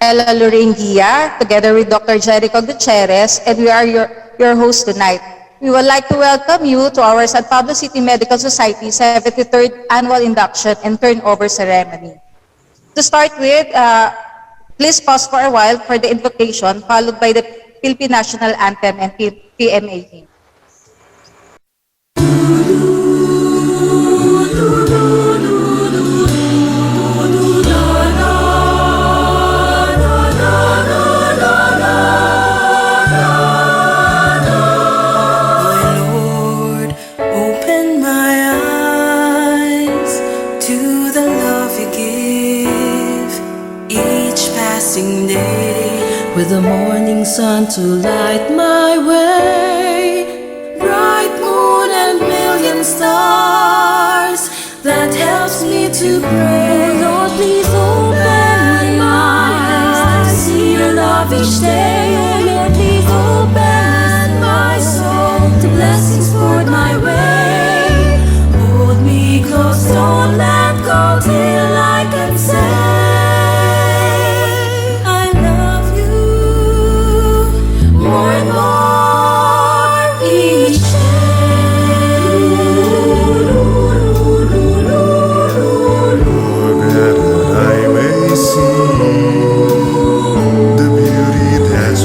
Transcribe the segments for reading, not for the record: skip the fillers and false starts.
Stella Lorraine Guia, together with Dr. Jericho Gutierrez, and we are your hosts tonight. We would like to welcome you to our San Pablo City Medical Society 73rd Annual Induction and Turnover Ceremony. To start with, please pause for a while for the invocation, followed by the Philippine National Anthem and PMA hymn. With the morning sun to light my way, bright moon and million stars, that helps me to pray. Lord, please open my eyes to see your love each day. Lord, please open my soul to blessings poured my way. Hold me close, don't let go till I can say more and more each day. That I may see the beauty that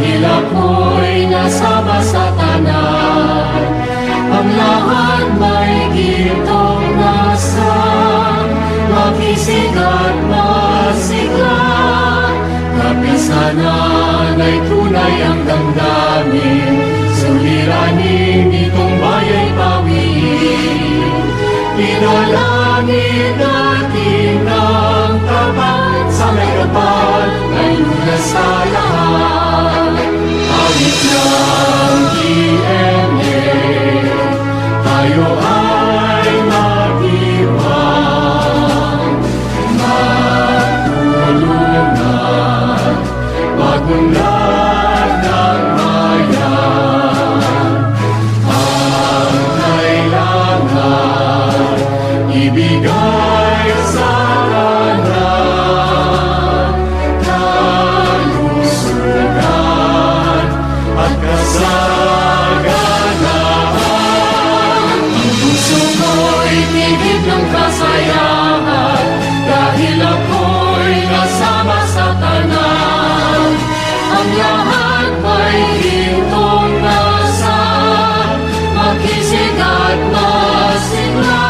dahil ako'y nasama sa tanan. Ang lahat may gintong nasa, makisig at masigla. Kapisanan ay tunay ang damdamin, suliranin itong baya'y pawiin. Pinalangin natin ang tapat sa may kapal, ay lunas sa lahat. Awit ng GMA, tayo ay mag-iwan. Magtulungan, magunlad ng bayan. Ang kailangan, ibigay sa kanan. Kalusugan at kasaganaan. Ang puso ko'y tigib ng kasayahan, dahil ako'y nasama sa tanan. Ang lahat may gintong nasa, makisig at masigla.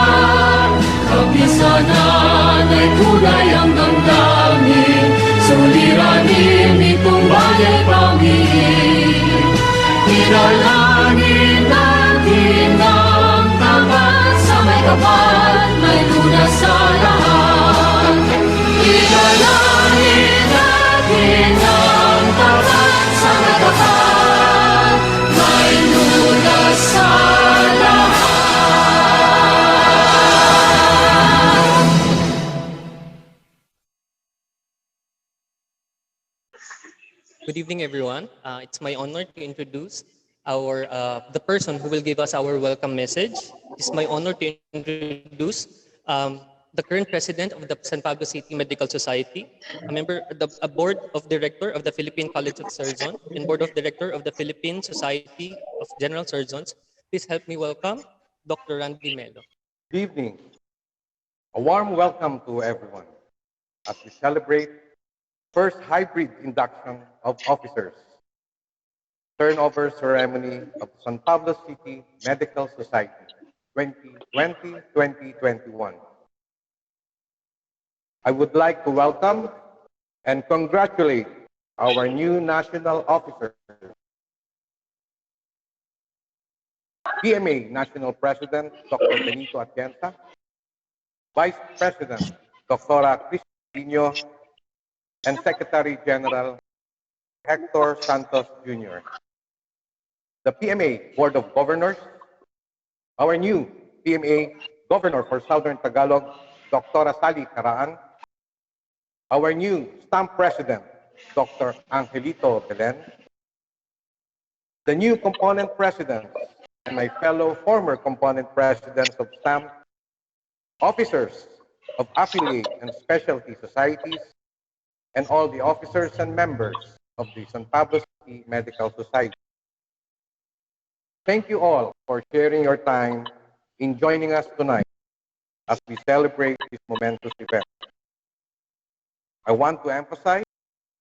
Kapisanan ay tunay ang damdamin, suliranin itong baya'y pawiin. Pinalangin natin ang tapat sa may kapal, may lunas sa lahat. Pinalangin natin ang tapat sa may kapal, may lunas sa lahat. Good evening, everyone. It's my honor to introduce the person who will give us our welcome message. It's my honor to introduce the current president of the San Pablo City Medical Society, a board of director of the Philippine College of Surgeons, and board of director of the Philippine Society of General Surgeons. Please help me welcome Dr. Randy Melo. Good evening. A warm welcome to everyone as we celebrate first hybrid induction of officers, turnover ceremony of San Pablo City Medical Society 2020-2021. I would like to welcome and congratulate our new national officers, PMA National President Dr. Benito Atienza, Vice President Dr. Cristina, and Secretary General Hector Santos Jr. The PMA Board of Governors, our new PMA Governor for Southern Tagalog, Dr. Sally Caraan, our new Stamp President, Dr. Angelito Jlen, the new component presidents, and my fellow former component presidents of Stamp, officers of affiliate and specialty societies, and all the officers and members of the San Pablo City Medical Society. Thank you all for sharing your time in joining us tonight as we celebrate this momentous event. I want to emphasize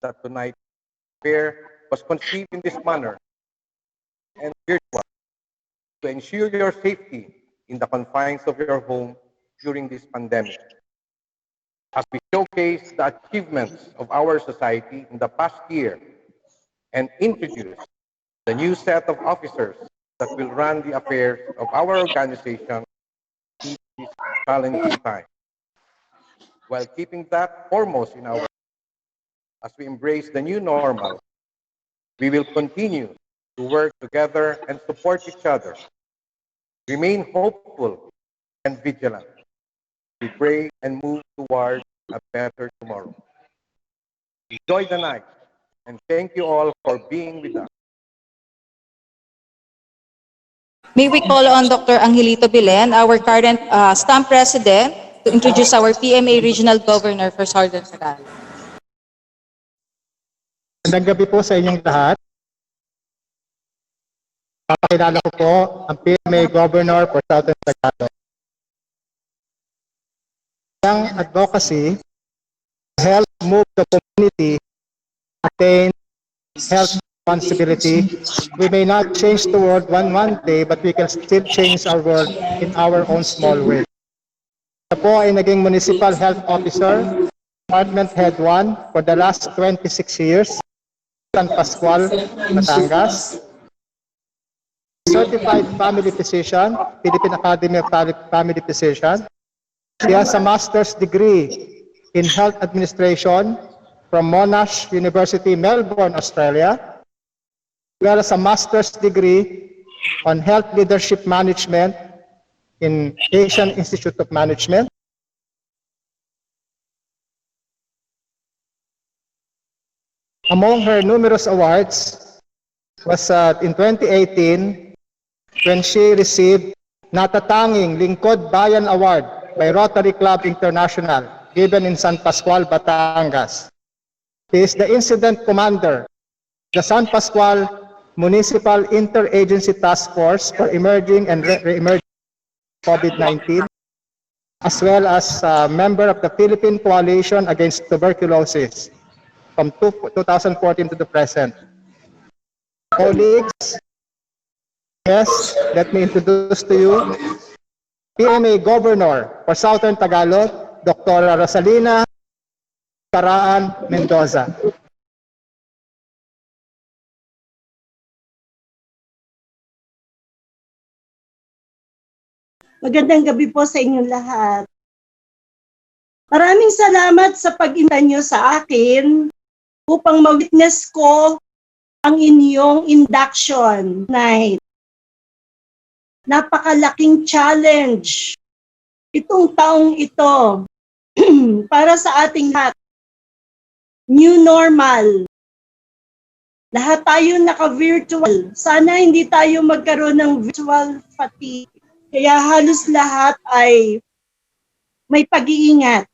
that tonight's fair was conceived in this manner and virtual to ensure your safety in the confines of your home during this pandemic. As we showcase the achievements of our society in the past year and introduce the new set of officers that will run the affairs of our organization in this challenging time, while keeping that foremost in our as we embrace the new normal, we will continue to work together and support each other. Remain hopeful and vigilant. We pray and move toward a better tomorrow. Enjoy the night, and thank you all for being with us. May we call on Dr. Angelito Jlen, our current Stamp President, to introduce our PMA Regional Governor for Southern Tagalog. Magandang gabi po sa inyong lahat. Papakilala ko po ang PMA Governor for Southern Tagalog. Ang advocacy help move the community attain health responsibility. We may not change the world one day, but we can still change our world in our own small way. Ako po ay naging Municipal Health Officer, Department Head 1 for the last 26 years, San Pascual, Batangas. Certified Family Physician, Philippine Academy of Family Physician. She has a master's degree in health administration from Monash University, Melbourne, Australia, as well as a master's degree on health leadership management in Asian Institute of Management. Among her numerous awards was in 2018 when she received Natatanging Lingkod Bayan Award by Rotary Club International, given in San Pascual, Batangas. He is the incident commander, the San Pascual Municipal Interagency Task Force for Emerging and Re-Emerging COVID-19, as well as a member of the Philippine Coalition Against Tuberculosis from 2014 to the present. Colleagues, yes, let me introduce to you PMA Governor for Southern Tagalog, Dr. Rosalina Caraan Mendoza. Magandang gabi po sa inyong lahat. Maraming salamat sa pag-imbita nyo sa akin upang ma-witness ko ang inyong induction night. Napakalaking challenge itong taong ito para sa ating lahat. New normal. Lahat tayo naka-virtual. Sana hindi tayo magkaroon ng virtual fatigue. Kaya halos lahat ay may pag-iingat.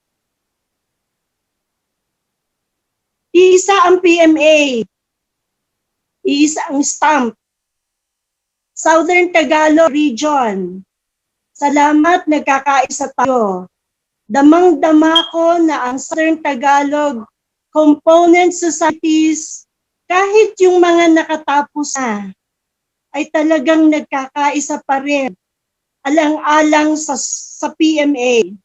Iisa ang PMA. Iisa ang stamp. Southern Tagalog Region. Salamat, nagkakaisa tayo. Damang-dama ko na ang Southern Tagalog component societies, kahit yung mga nakatapos na, ay talagang nagkakaisa pa rin. Alang-alang sa PMA.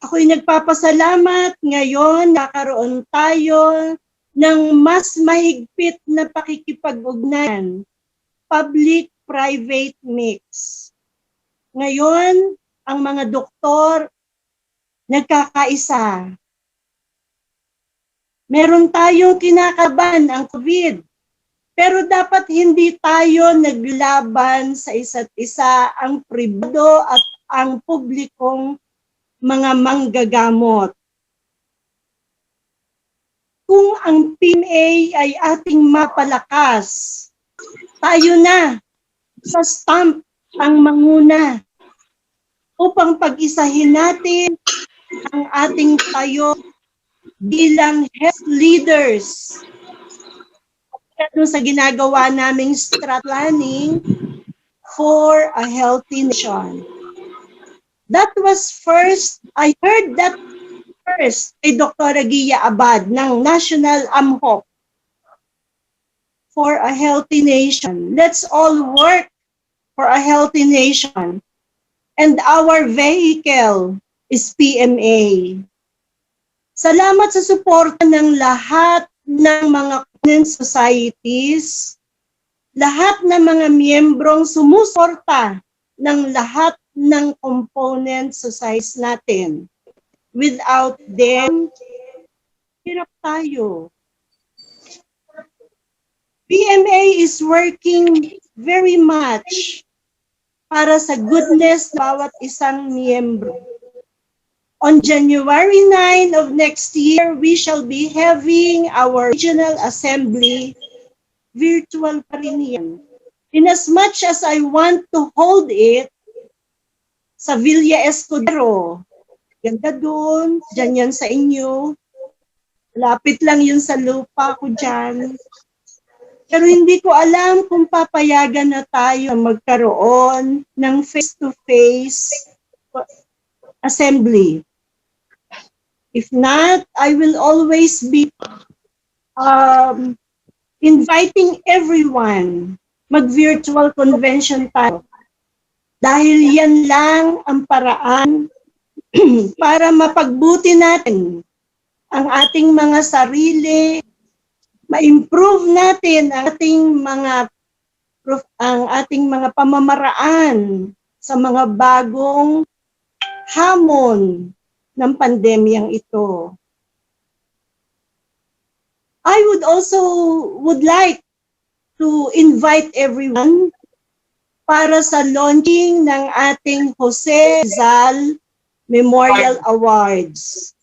Ako'y nagpapasalamat ngayon nakaroon tayo ng mas mahigpit na pakikipag-ugnayan, public-private mix. Ngayon, ang mga doktor nagkakaisa. Meron tayong kinakabahan ang COVID. Pero dapat hindi tayo naglaban sa isa't isa, ang pribado at ang publikong mga manggagamot. Kung ang PMA ay ating mapalakas, tayo na sa stamp ang manguna upang pag-isahin natin ang ating tayo bilang health leaders. Sa ginagawa naming strat planning for a healthy nation. That was first, I heard that first kay Dr. Gia Abad ng National AMHOP for a healthy nation. Let's all work for a healthy nation. And our vehicle is PMA. Salamat sa suporta ng lahat ng mga societies, lahat ng mga miyembrong sumusuporta ng lahat ng component societies natin. Without them, hirap tayo. PMA is working very much para sa goodness ng bawat isang miyembro. On January 9 of next year, we shall be having our regional assembly virtual pa rin yan. In as much as I want to hold it sa Villa Escudero, ganda doon, dyan yan sa inyo. Lapit lang yun sa lupa ko dyan. Pero hindi ko alam kung papayagan na tayo magkaroon ng face-to-face assembly. If not, I will always be inviting everyone. Mag-virtual convention tayo. Dahil yan lang ang paraan para mapagbuti natin ang ating mga sarili, ma-improve natin ang ating mga pamamaraan sa mga bagong hamon ng pandemyang ito. I would like to invite everyone para sa launching ng ating Jose Rizal Memorial Awards.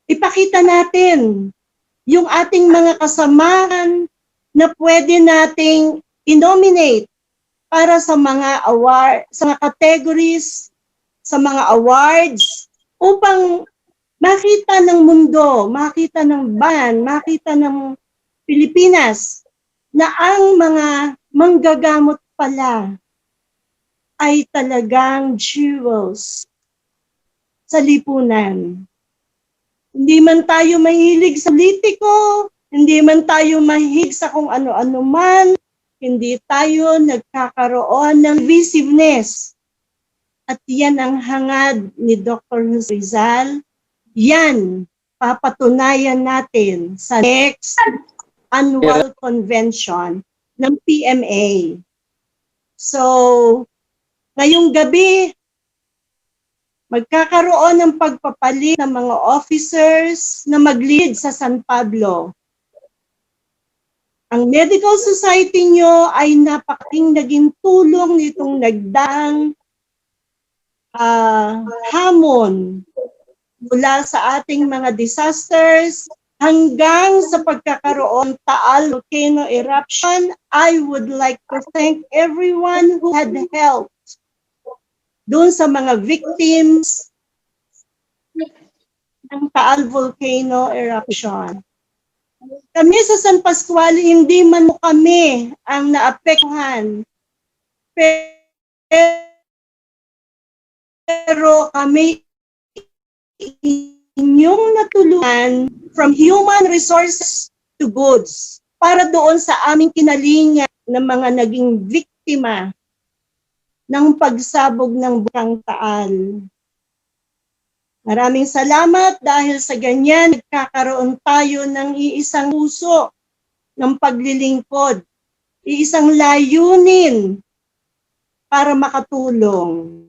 Ipakita natin yung ating mga kasamahan na pwede nating i-nominate para sa mga award, sa mga categories, sa mga awards, upang makita ng mundo, makita ng bayan, makita ng Pilipinas na ang mga manggagamot pala ay talagang jewels sa lipunan. Hindi man tayo mahilig sa politiko, hindi man tayo mahilig sa kung ano-ano man, hindi tayo nagkakaroon ng divisiveness. At yan ang hangad ni Dr. Jose Rizal. Yan, papatunayan natin sa next annual convention ng PMA. So, ngayong gabi, magkakaroon ng pagpapalit ng mga officers na mag-lead sa San Pablo. Ang medical society nyo ay napakating naging tulong nitong nagdaang hamon mula sa ating mga disasters hanggang sa pagkakaroon Taal volcano eruption. I would like to thank everyone who had helped doon sa mga victims ng Taal volcano eruption. Kami sa San Pascual, hindi man mo kami ang naapektuhan, pero kami inyong natulungan from human resources to goods para doon sa aming kinalingan ng mga naging biktima ng pagsabog ng Bukang Taal. Maraming salamat dahil sa ganyan nagkakaroon tayo ng iisang puso ng paglilingkod, iisang layunin para makatulong.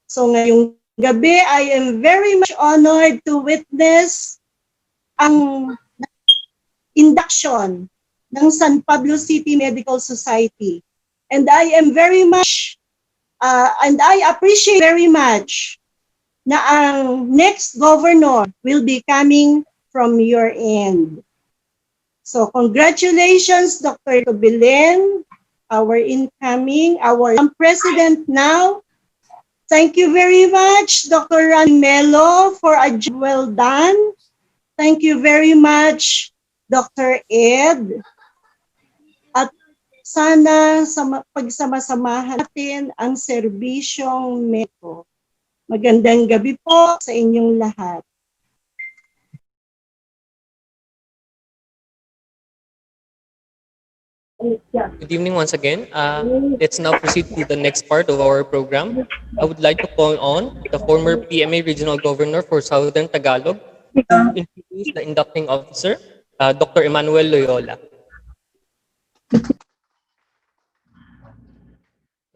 So ngayong gabi, I am very much honored to witness ang induction ng San Pablo City Medical Society. And I am very much, and I appreciate very much na ang next governor will be coming from your end. So congratulations, Dr. Jlen, our incoming, our president now. Thank you very much, Dr. Ran Melo, for a job well done. Thank you very much, Dr. Ed. At sana pagsama-samahan natin ang serbisyong mediko. Magandang gabi po sa inyong lahat. Good evening once again. Let's now proceed to the next part of our program. I would like to call on the former PMA Regional Governor for Southern Tagalog to introduce the inducting officer, Dr. Emmanuel Loyola.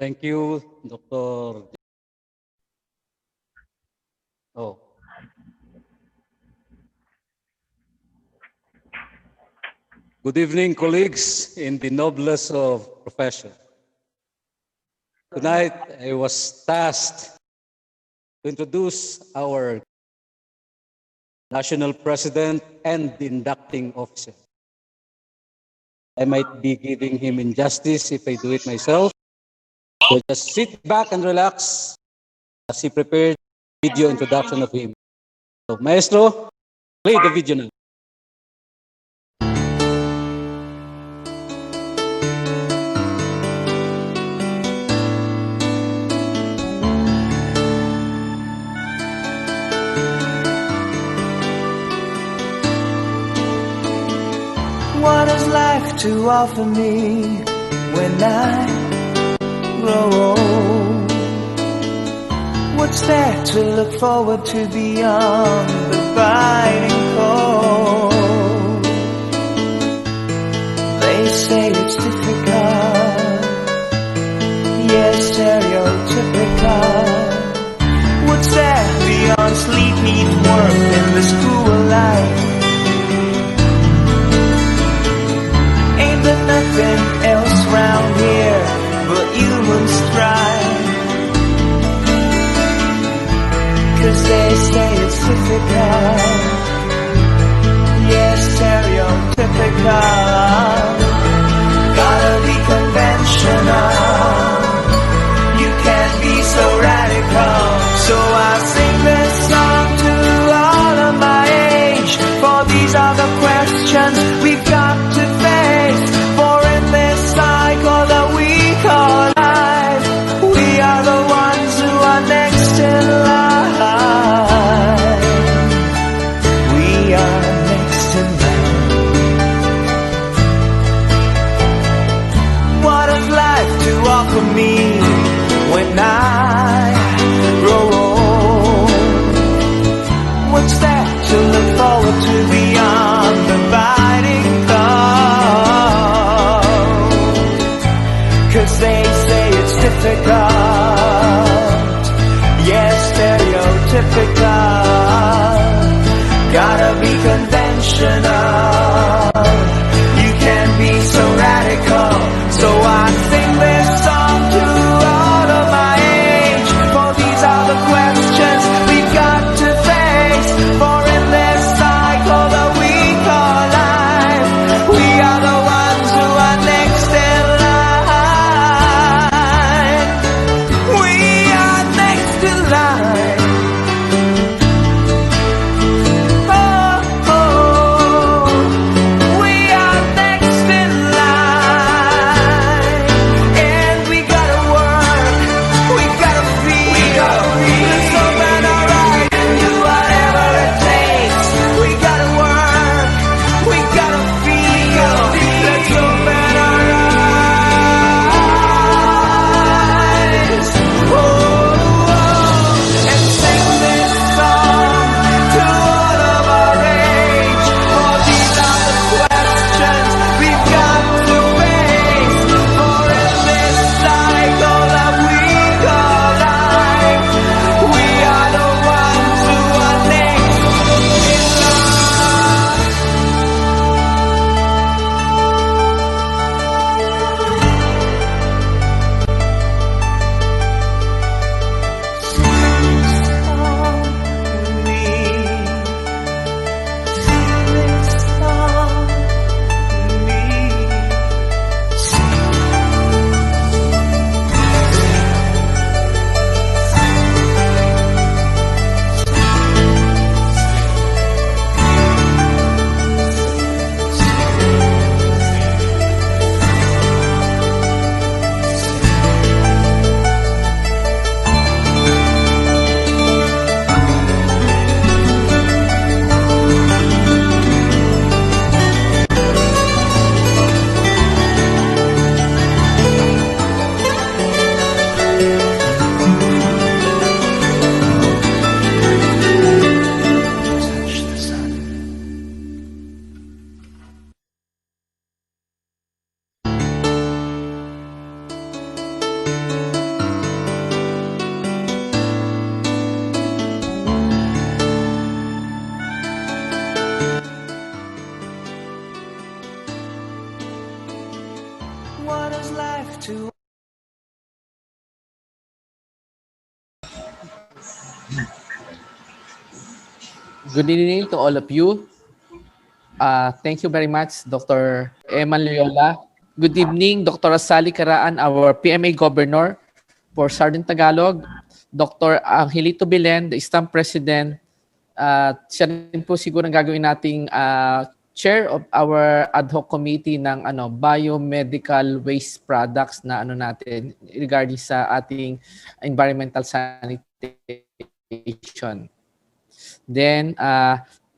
Thank you, Dr. Oh. Good evening, colleagues in the noblest of profession. Tonight, I was tasked to introduce our national president and the inducting officer. I might be giving him injustice if I do it myself. So just sit back and relax as he prepared video introduction of him. So, Maestro, play the video now. What has life to offer me when I grow old? What's there to look forward to beyond the biting cold? They say it's difficult, yes, stereotypical. What's there beyond sleep, eat, work, and the school life? Ain't there nothing else round here but human strife? 'Cause they say it's difficult, yes, stereotypical. Gotta be conventional, you can't be so radical. So I sing this song to all of my age, for these are the questions we've got to face. For in this cycle that we call life, we are the ones who are next in line. We are next in line. What has life to offer me when I grow old? What's there to look forward to beyond the biting cold? 'Cause they say it's difficult, yes, stereotypical. Gotta be conventional, you can't be so radical. So I sing this song to all of my age, for these are the questions we've got to face. For in this cycle that we call life, we are the ones who are next in line. We are next in line. Oh, oh, we are next in line. And we gotta work, we gotta feel, let's open our eyes and do whatever it takes. We gotta work, we gotta feel, let's open our eyes. Oh, and sing this song to all of our age, for these are the questions we've got to face. For in this cycle that we call life, we are the ones who are next in line. What is life to Good evening to all of you. Thank you very much, Dr. Eman Loyola. Good evening, Dr. Sally Caraan, our PMA Governor for Southern Tagalog. Dr. Angelito Belen, the stamp president. Siya rin po siguro ang gagawin nating chair of our ad hoc committee ng biomedical waste products na natin regarding sa ating environmental sanitation. Then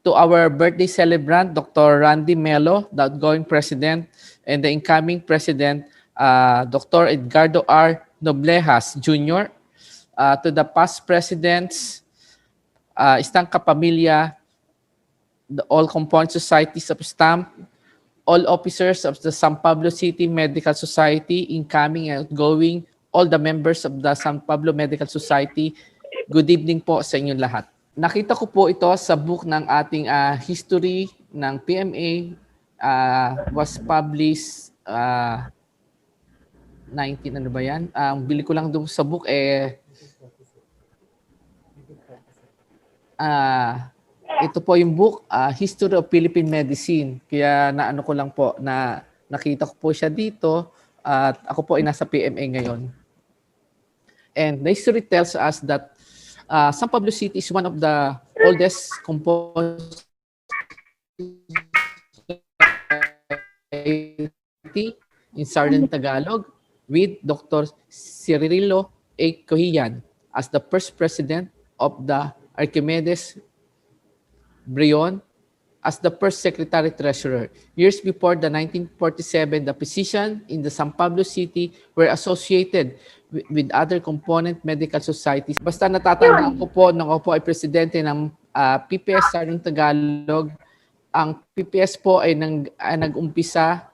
To our birthday celebrant, Dr. Randy Melo, the outgoing president, and the incoming president, Dr. Edgardo R. Noblejas Jr., to the past presidents, Istang Kapamilya, the all component societies of STAMP, all officers of the San Pablo City Medical Society, incoming and outgoing, all the members of the San Pablo Medical Society, good evening po sa inyong lahat. Nakita ko po ito sa book ng ating history ng PMA, was published 19, ano ba yan? Ang bili ko lang doon sa book ito po yung book, History of Philippine Medicine. Kaya naano ko lang po na nakita ko po siya dito at ako po ay nasa PMA ngayon. And the history tells us that San Pablo City is one of the oldest composed society in Southern Tagalog, with Dr. Cirilo A. Cohian as the first president of the Archimedes Brion as the first secretary-treasurer. Years before the 1947, the physicians in the San Pablo City were associated with other component medical societies. Basta natatandaan ko po nung ako po ay presidente ng PPS Southern Tagalog. Ang PPS po ay nag-umpisa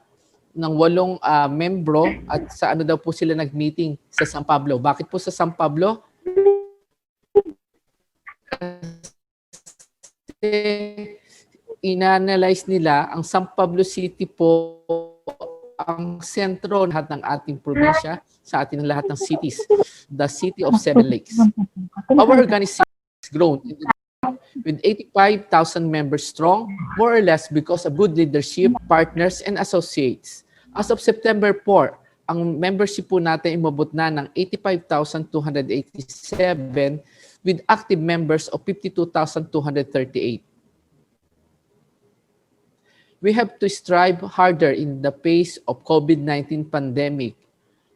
ng 8 membro at sa ano daw po sila nag-meeting sa San Pablo. Bakit po sa San Pablo? Inanalyze nila ang San Pablo City po ang sentro lahat ng ating probinsya, sa ating lahat ng cities, the city of Seven Lakes. Our organization has grown with 85,000 members strong, more or less because of good leadership, partners, and associates. As of September 4, ang membership po natin imabot na ng 85,287 with active members of 52,238. We have to strive harder in the face of COVID-19 pandemic.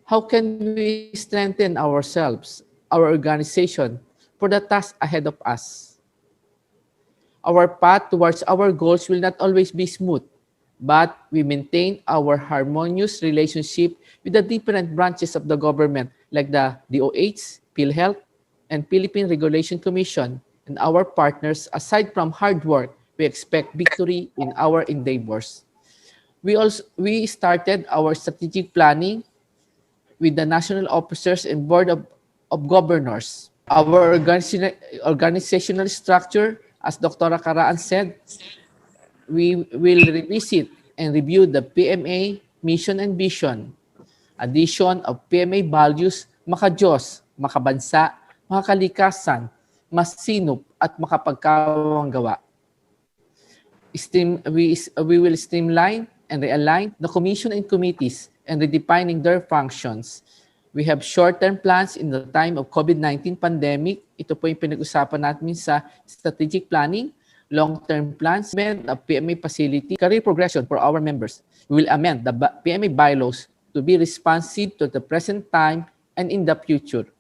How can we strengthen ourselves, our organization, for the task ahead of us? Our path towards our goals will not always be smooth, but we maintain our harmonious relationship with the different branches of the government like the DOH, PhilHealth, and Philippine Regulation Commission, and our partners. Aside from hard work, we expect victory in our endeavors. We started our strategic planning with the national officers and board of governors. Our organizational structure, as Dr. Caraan said, we will revisit and review the PMA mission and vision. Addition of PMA values, makadiyos, makabansa, makakalikasan, masinop, at makapagkawang gawa. We will streamline and realign the commission and committees and redefining their functions. We have short-term plans in the time of COVID-19 pandemic. Ito po yung pinag-usapan natin sa strategic planning, long-term plans, amend of PMA facility, career progression for our members. We will amend the PMA bylaws to be responsive to the present time and in the future.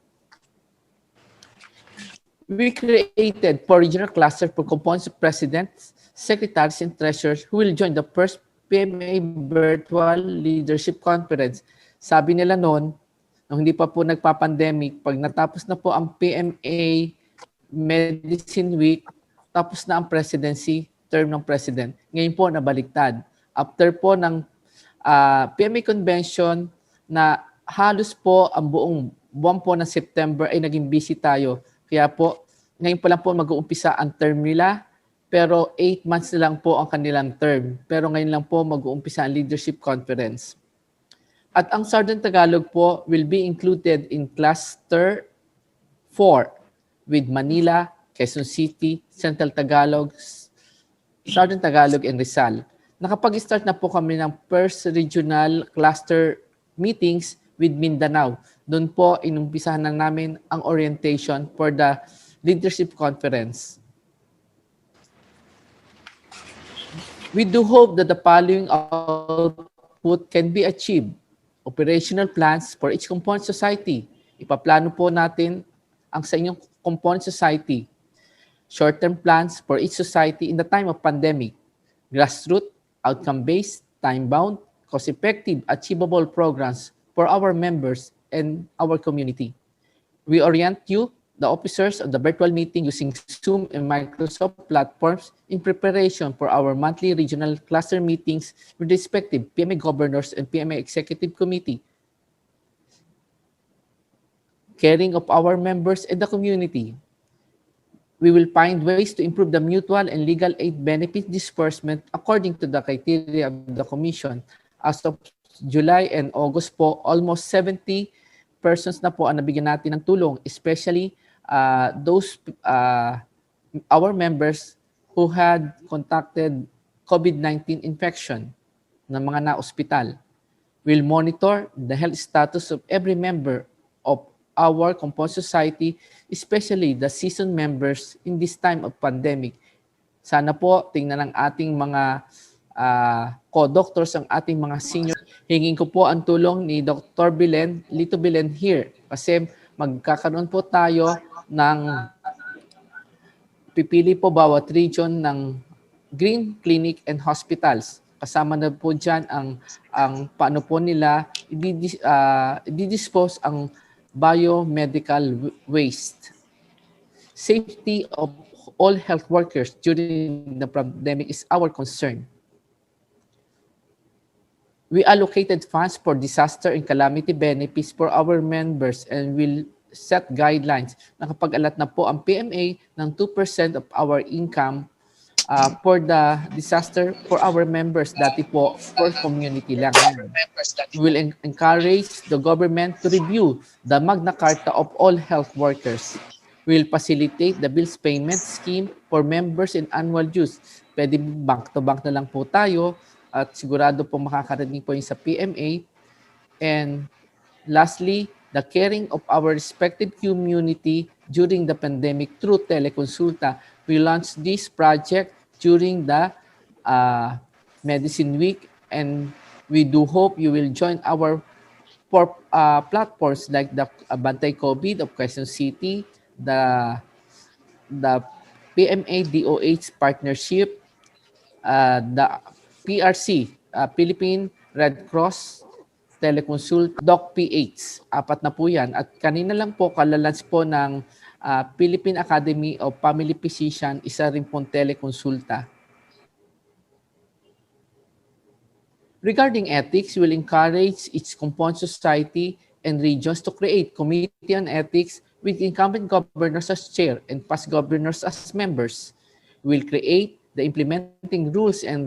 We created 4 regional clusters for components of presidents, secretaries, and treasurers who will join the first PMA Virtual Leadership Conference. Sabi nila noon, nung hindi pa po nagpa-pandemic, pag natapos na po ang PMA Medicine Week, tapos na ang presidency, term ng president. Ngayon po, nabaliktad. After po ng PMA Convention na halos po ang buong buwan po ng September ay naging busy tayo. Kaya po, ngayon pa lang po mag-uumpisa ang term nila, pero 8 months na lang po ang kanilang term. Pero ngayon lang po mag-uumpisa ang Leadership Conference. At ang Southern Tagalog po will be included in Cluster 4 with Manila, Quezon City, Central Tagalog, Southern Tagalog, and Rizal. Nakapag-start na po kami ng first regional cluster meetings with Mindanao. Doon po inumpisahan na namin ang orientation for the Leadership Conference. We do hope that the following output can be achieved. Operational plans for each component society. Ipaplano po natin ang sa inyong component society. short-term plans for each society in the time of pandemic, grassroots, outcome-based, time-bound, cost-effective, achievable programs for our members and our community. We orient you, the officers of the virtual meeting, using Zoom and Microsoft platforms in preparation for our monthly regional cluster meetings with respective PMA governors and PMA executive committee, caring of our members and the community. We will find ways to improve the mutual and legal aid benefit disbursement according to the criteria of the Commission. As of July and August po, almost 70 persons na po ang nabigyan natin ng tulong, especially our members who had contacted COVID-19 infection ng mga na-ospital. We'll monitor the health status of every member of our composed society, especially the seasoned members in this time of pandemic. Sana po tingnan ng ating mga co-doctors, ang ating mga senior. Hingin ko po ang tulong ni Dr. Jlen, Lito Jlen here, kasi magkakaroon po tayo ng pipili po bawat region ng green clinic and hospitals. Kasama na po dyan ang paano po nila i-dispose ang biomedical waste. Safety of all health workers during the pandemic is our concern. We allocated funds for disaster and calamity benefits for our members and will set guidelines. Nakapag-alat na po ang PMA ng 2% of our income for the disaster for our members, dati po for community lang. We will encourage the government to review the Magna Carta of all health workers. We will facilitate the bills payment scheme for members in annual dues. Pwede bank to bank na lang po tayo at sigurado po makakarating po yung sa PMA. And lastly, the caring of our respective community during the pandemic through teleconsulta. We launched this project during the Medicine Week, and we do hope you will join our platforms like the Bantay COVID of Quezon City, the PMA DOH partnership, the PRC, Philippine Red Cross Teleconsult, Doc PH. Apat na po yan. At kanina lang po, kalalans po ng Philippine Academy of Family Physician, isa rin pong telekonsulta. Regarding ethics, we will encourage its component society and regions to create committee on ethics with incumbent governors as chair and past governors as members. We will create the implementing rules and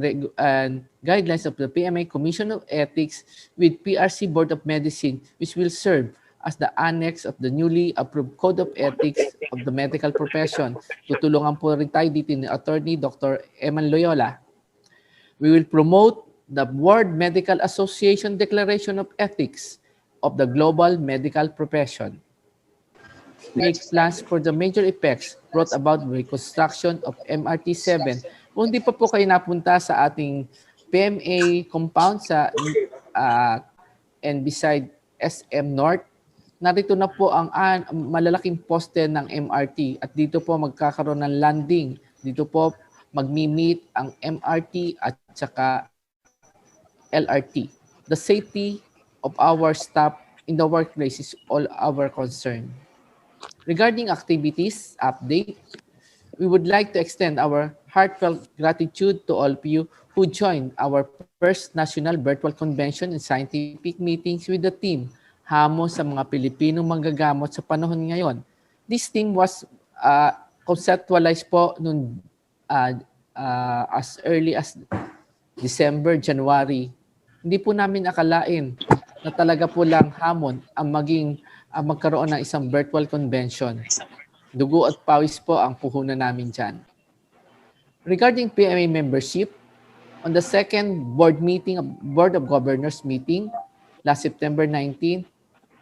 guidelines of the PMA Commission of Ethics with PRC Board of Medicine, which will serve as the annex of the newly approved Code of Ethics of the Medical Profession. Tutulungan po rin tayo dito ni Attorney Dr. Eman Loyola. We will promote the World Medical Association Declaration of Ethics of the Global Medical Profession. Make plans for the major effects brought about by construction of MRT-7. Kung di pa po kayo napunta sa ating PMA compound sa and beside SM North, narito na po ang malalaking poste ng MRT at dito po magkakaroon ng landing. Dito po magmi-meet ang MRT at saka LRT. The safety of our staff in the workplace is all our concern. Regarding activities update, we would like to extend our heartfelt gratitude to all of you who joined our first National Virtual Convention and Scientific Meetings with the team, Hamon sa mga Pilipinong manggagamot sa panahon ngayon. This team was conceptualized po noon as early as December, January. Hindi po namin akalain na talaga po lang hamon ang magkaroon ng isang virtual convention. Dugo at pawis po ang puhunan namin dyan. Regarding PMA membership, on the second Board of Governors meeting last September 19,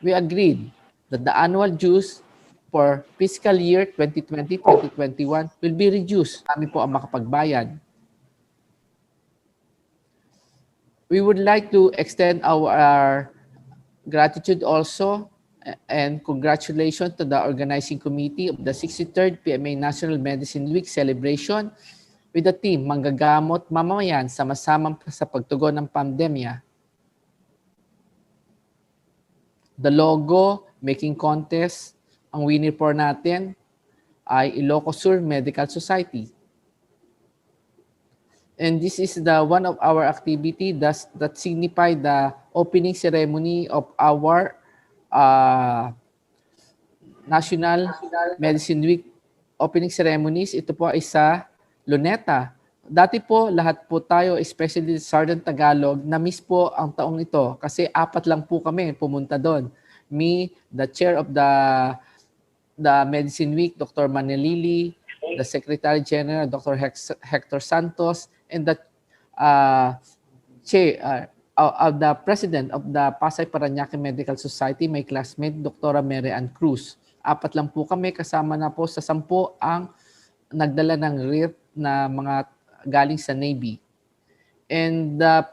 we agreed that the annual dues for fiscal year 2020-2021 will be reduced. Kami po ang makapagbayad. We would like to extend our gratitude also And congratulations to the organizing committee of the 63rd PMA National Medicine Week celebration with the team Manggagamot Mamamayan sama-samang sa pagtugon ng pandemya. The logo, making contest, ang winner po natin ay Ilocos Sur Medical Society. And this is the one of our activity that signify the opening ceremony of our National Medicine Week opening ceremonies. Ito po ay sa Luneta. Dati po, lahat po tayo, especially Southern Tagalog, na-miss po ang taong ito kasi 4 lang po kami pumunta doon. Me, the chair of the Medicine Week, Dr. Manilili, the Secretary General, Dr. Hector Santos, and the chair of the President of the Pasay Paranaque Medical Society, my classmate, Dr. Mary Ann Cruz. 4 lang po kami, kasama na po sa 10 ang nagdala ng RIF na mga galing sa Navy. And the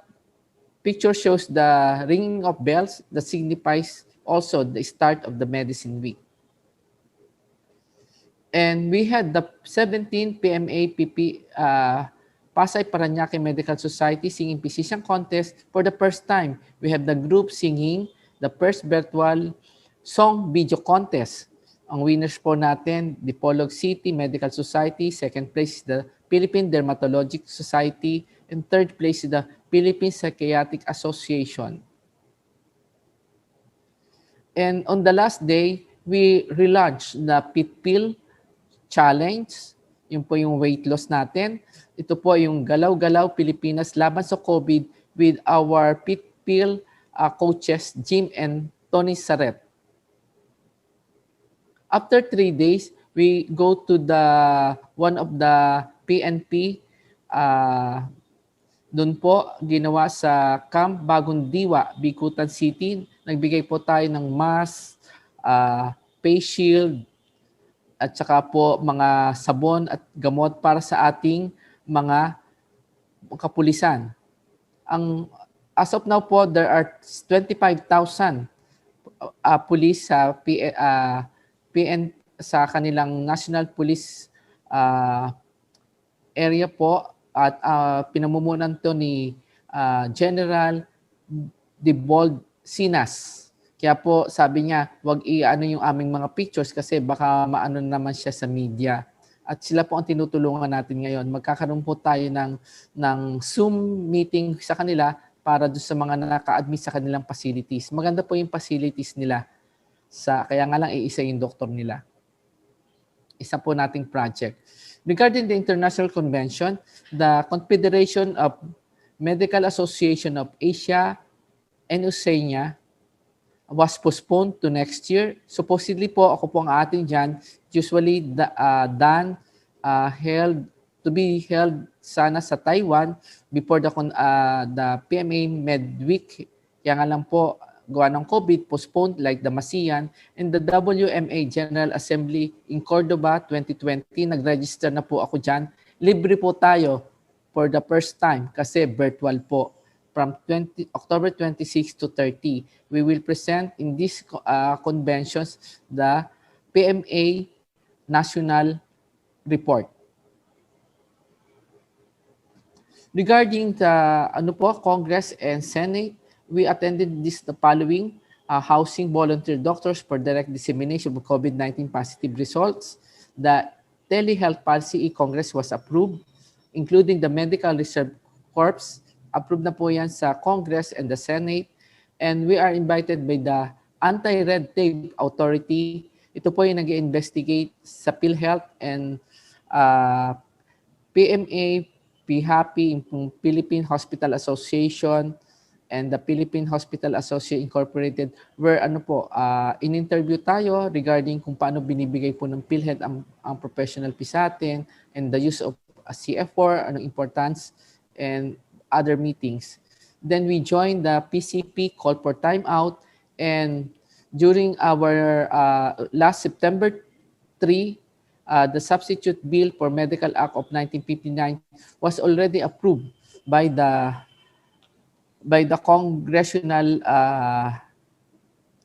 picture shows the ringing of bells that signifies also the start of the Medicine Week. And we had the 17 PMA PP Pasay Paranaque Medical Society singing physician contest for the first time. We have the group singing the first virtual song video contest. Ang winners po natin, Dipolog City Medical Society, second place is the Philippine Dermatologic Society, and third place is the Philippine Psychiatric Association. And on the last day, we relaunched the Pit Pill Challenge. Yun po yung weight loss natin. Ito po yung Galaw-Galaw Pilipinas Laban sa COVID with our Pit Pill coaches, Jim and Tony Saret. After 3 days, we go to the one of the PNP. Doon po, ginawa sa Camp Bagong Diwa, Bikutan City. Nagbigay po tayo ng mask, face shield, at saka po mga sabon at gamot para sa ating mga kapulisan. As of now po, there are 25,000 police sa PN sa kanilang National Police area po at pinamumunan to ni General Dibold Sinas. Kaya po sabi niya, wag i-ano yung aming mga pictures kasi baka maano naman siya sa media. At sila po ang tinutulungan natin ngayon. Magkakaroon po tayo ng Zoom meeting sa kanila para doon sa mga naka-admit sa kanilang facilities. Maganda po yung facilities nila. Kaya nga lang iisa yung doktor nila. Isa po nating project. Regarding the International Convention, the Confederation of Medical Association of Asia and Oceania was postponed to next year. Supposedly po, ako po ang ating dyan, usually to be held sana sa Taiwan before the PMA Med Week. Kaya nga lang po, gawa ng COVID, postponed like the Masian, and the WMA General Assembly in Cordoba 2020, nag-register na po ako dyan. Libre po tayo for the first time kasi virtual po. From October 26 to 30, we will present in these conventions the PMA National Report. Regarding the Congress and Senate, we attended the following housing volunteer doctors for direct dissemination of COVID-19 positive results. The telehealth policy Congress was approved, including the Medical Reserve Corps. Approved na po yan sa Congress and the Senate. And we are invited by the Anti-Red Tape Authority. Ito po yung nag-investigate sa PhilHealth and PMA, PHAPI, Philippine Hospital Association, and the Philippine Hospital Association Incorporated, where in-interview tayo regarding kung paano binibigay po ng PhilHealth ang professional fee sa atin, and the use of CF4, anong importance, and other meetings. Then we joined the PCP call for timeout, and during our last September 3, the substitute bill for Medical Act of 1959 was already approved by the congressional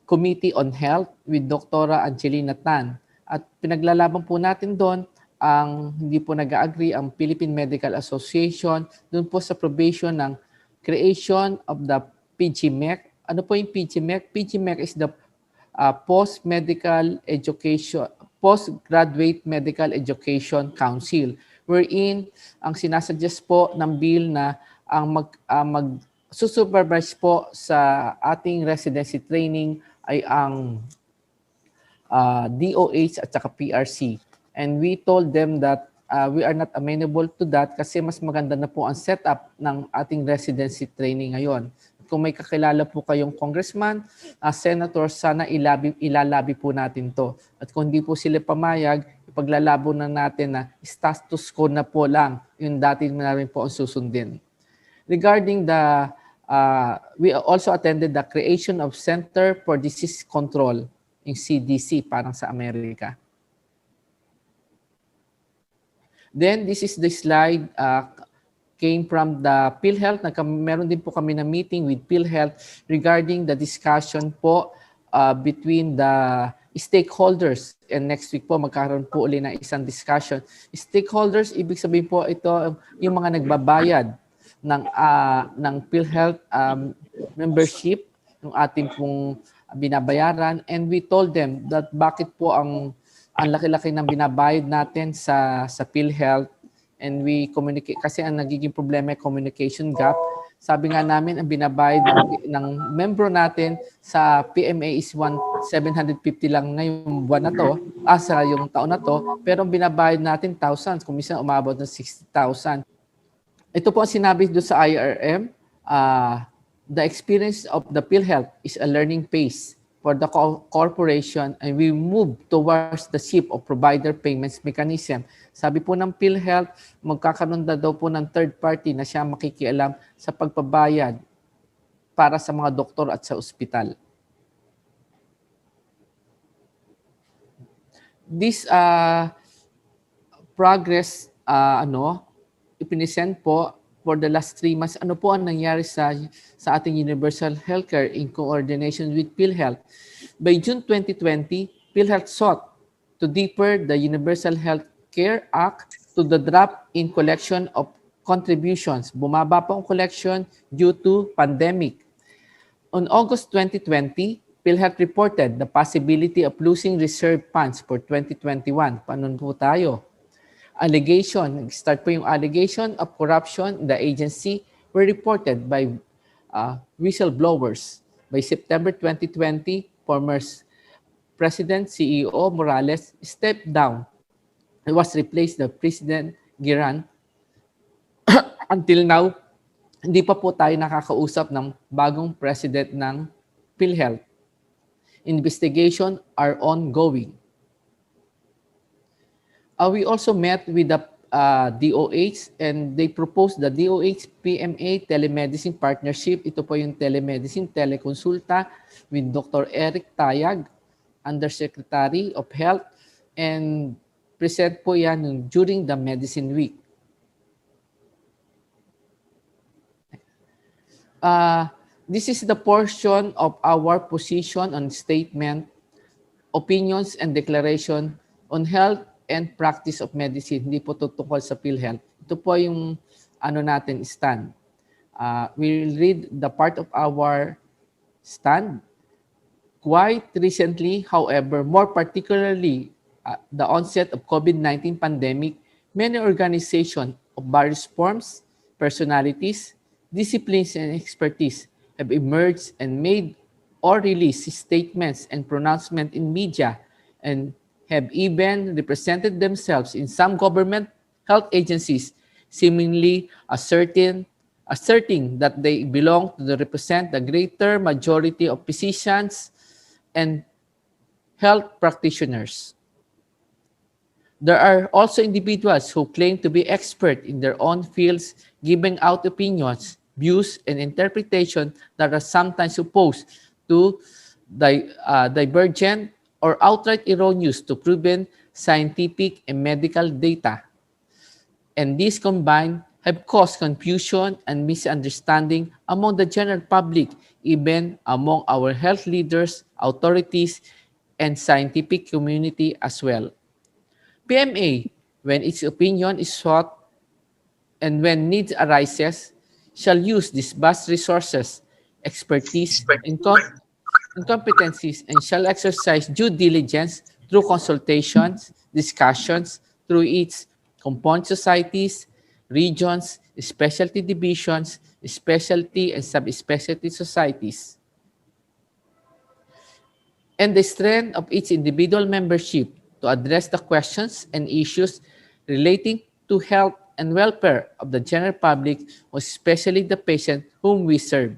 Committee on Health with Dr. Angelina Tan. At pinaglalaban po natin doon ang hindi po nag-agree ang Philippine Medical Association doon po sa probation ng creation of the PGMEC. Ano po yung PGMEC? PGMEC is the Postgraduate Medical Education Council, wherein ang sinasuggest po ng bill na ang mag-supervise po sa ating residency training ay ang DOH at saka PRC. And we told them that we are not amenable to that kasi mas maganda na po ang setup ng ating residency training ngayon. Kung may kakilala po kayong congressman, senator, sana ilalabi po natin to. At kung hindi po sila pamayag, ipaglalabo na natin na status quo na po lang yung dati na rin po ang susundin. Regarding the, we also attended the creation of Center for Disease Control, yung CDC, parang sa Amerika. Then this is the slide came from the PhilHealth. Meron din po kami na meeting with PhilHealth regarding the discussion po between the stakeholders. And next week po magkaroon po uli na isang discussion. Stakeholders, ibig sabihin po ito yung mga nagbabayad ng PhilHealth membership, yung ating pong binabayaran. And we told them that bakit po ang laki-laki ng binabayad natin sa PhilHealth. And we communicate, kasi ang nagiging problema ay communication gap. Sabi nga namin, ang binabayad ng membro natin sa PMA is 750 lang ngayong buwan na to, sa yung taon na to, pero ang binabayad natin thousands, kung minsan umabot ng 60,000. Ito po ang sinabi doon sa IRM, the experience of the PhilHealth is a learning pace for the corporation, and we move towards the shift of provider payments mechanism. Sabi po ng PhilHealth, magkakaroon na daw po ng third party na siya makikialam sa pagpabayad para sa mga doktor at sa ospital. This progress, ipinisend po for the last 3 months. Ano po ang nangyari sa ating universal healthcare in coordination with PhilHealth? By June 2020, PhilHealth sought to deeper the Universal Healthcare Act to the drop in collection of contributions. Bumaba po ang collection due to pandemic. On August 2020, PhilHealth reported the possibility of losing reserve funds for 2021. Paano po tayo? Allegation, nag-start po yung allegation of corruption in the agency were reported by whistleblowers. By September 2020, former President CEO Morales stepped down and was replaced by President Giran. Until now, hindi pa po tayo nakakausap ng bagong president ng PhilHealth. Investigation are ongoing. We also met with the DOH, and they proposed the DOH PMA telemedicine partnership. Ito po yung telemedicine, telekonsulta with Dr. Eric Tayag, Undersecretary of Health, and present po yan during the Medicine Week. This is the portion of our position on statement, opinions, and declaration on health and practice of medicine. Hindi po tungkol sa PhilHealth. Ito po yung natin stand. We will read the part of our stand. Quite recently, however, more particularly the onset of COVID-19 pandemic, many organizations of various forms, personalities, disciplines, and expertise have emerged and made or released statements and pronouncements in media, and have even represented themselves in some government health agencies, seemingly asserting that they belong to represent the greater majority of physicians and health practitioners. There are also individuals who claim to be expert in their own fields, giving out opinions, views, and interpretation that are sometimes opposed to divergent or outright erroneous to proven scientific and medical data. And these combined have caused confusion and misunderstanding among the general public, even among our health leaders, authorities, and scientific community as well. PMA, when its opinion is sought and when needs arises, shall use these vast resources, expertise, and competencies, and shall exercise due diligence through consultations, discussions, through its component societies, regions, specialty divisions, specialty and subspecialty societies, and the strength of each individual membership to address the questions and issues relating to health and welfare of the general public, especially the patient whom we serve.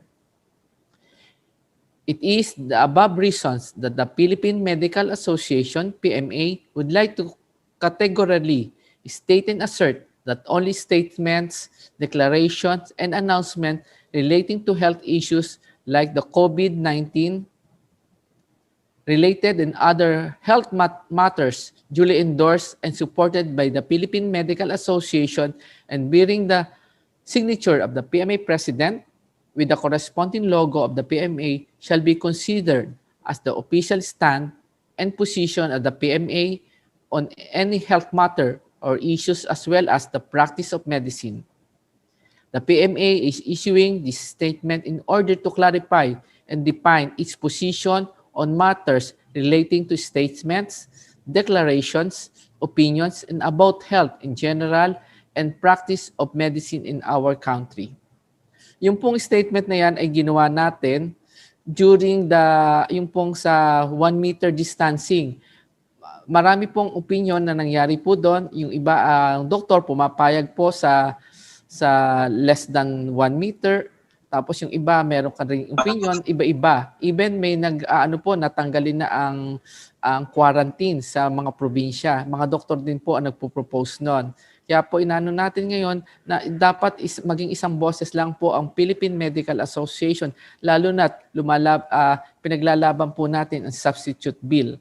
It is the above reasons that the Philippine Medical Association, PMA, would like to categorically state and assert that only statements, declarations, and announcements relating to health issues like the COVID-19 related and other health matters duly endorsed and supported by the Philippine Medical Association and bearing the signature of the PMA President with the corresponding logo of the PMA shall be considered as the official stand and position of the PMA on any health matter or issues as well as the practice of medicine. The PMA is issuing this statement in order to clarify and define its position on matters relating to statements, declarations, opinions, and about health in general and practice of medicine in our country. Yung pong statement na yan ay ginawa natin during yung pong sa 1 meter distancing. Marami pong opinion na nangyari po doon. Yung iba, ang doktor pumapayag po sa less than 1 meter. Tapos yung iba, meron ka rin opinion, iba-iba. Even may natanggalin na ang quarantine sa mga probinsya. Mga doktor din po ang nagpo-propose noon. Kaya po inano natin ngayon na dapat maging isang boses lang po ang Philippine Medical Association, lalo na't pinaglalaban po natin ang substitute bill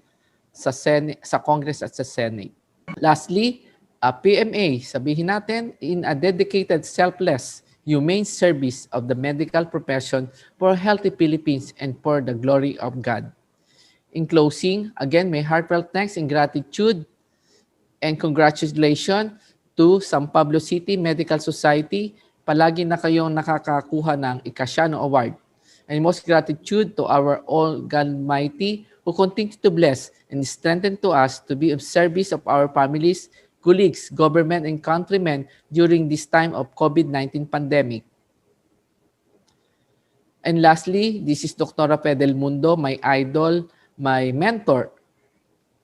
sa Congress at sa Senate. Lastly, PMA, sabihin natin, in a dedicated, selfless, humane service of the medical profession for healthy Philippines and for the glory of God. In closing, again, my heartfelt thanks and gratitude and congratulations to San Pablo City Medical Society. Palagi na kayong nakakakuha ng Ikasyano Award. And most gratitude to our all God Almighty who continue to bless and strengthen to us to be of service of our families, colleagues, government, and countrymen during this time of COVID-19 pandemic. And lastly, this is Dr. Rafael Del Mundo, my idol, my mentor.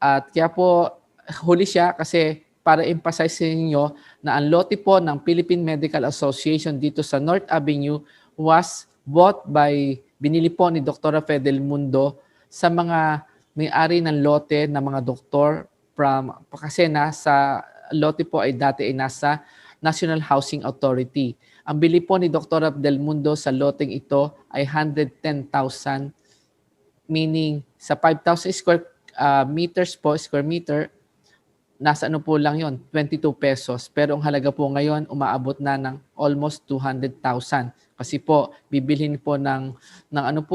At kaya po, huli siya kasi para emphasize sa inyo na ang lote po ng Philippine Medical Association dito sa North Avenue was bought by, binili po ni Dr. Rafael Del Mundo sa mga may-ari ng lote ng mga doktor kasi nasa lote po ay dati ay nasa National Housing Authority. Ang bili po ni Dr. Del Mundo sa loteng ito ay 110,000, meaning sa 5,000 square meter, nasa po lang yon, 22 pesos. Pero ang halaga po ngayon, umaabot na ng almost 200,000. Kasi po, bibilhin po ng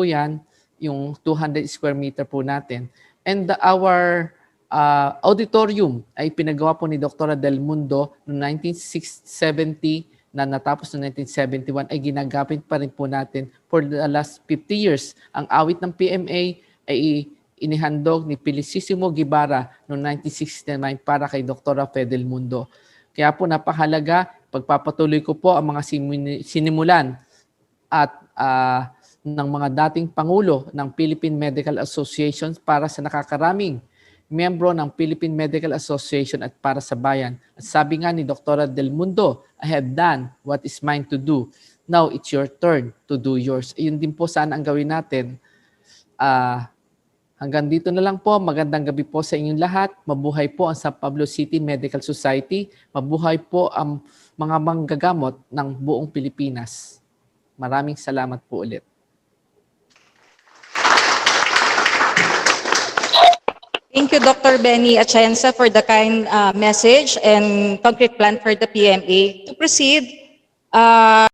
yan, yung 200 square meter po natin. And our auditorium ay pinagawa po ni Dr. Del Mundo noong 1970 na natapos noong 1971 ay ginagamit pa rin po natin for the last 50 years. Ang awit ng PMA ay inihandog ni Felicissimo Guevara noong 1969 para kay Dr. Rafael Del Mundo. Kaya po napakahalaga, pagpapatuloy ko po ang mga sinimulan at ng mga dating Pangulo ng Philippine Medical Association para sa nakakaraming miyembro ng Philippine Medical Association at para sa bayan. At sabi nga ni Dr. Del Mundo, I have done what is mine to do. Now it's your turn to do yours. Yun din po sana ang gawin natin. Hanggang dito na lang po. Magandang gabi po sa inyong lahat. Mabuhay po ang San Pablo City Medical Society. Mabuhay po ang mga manggagamot ng buong Pilipinas. Maraming salamat po ulit. Thank you, Dr. Benny Atienza, for the kind message and concrete plan for the PMA. To proceed, Uh,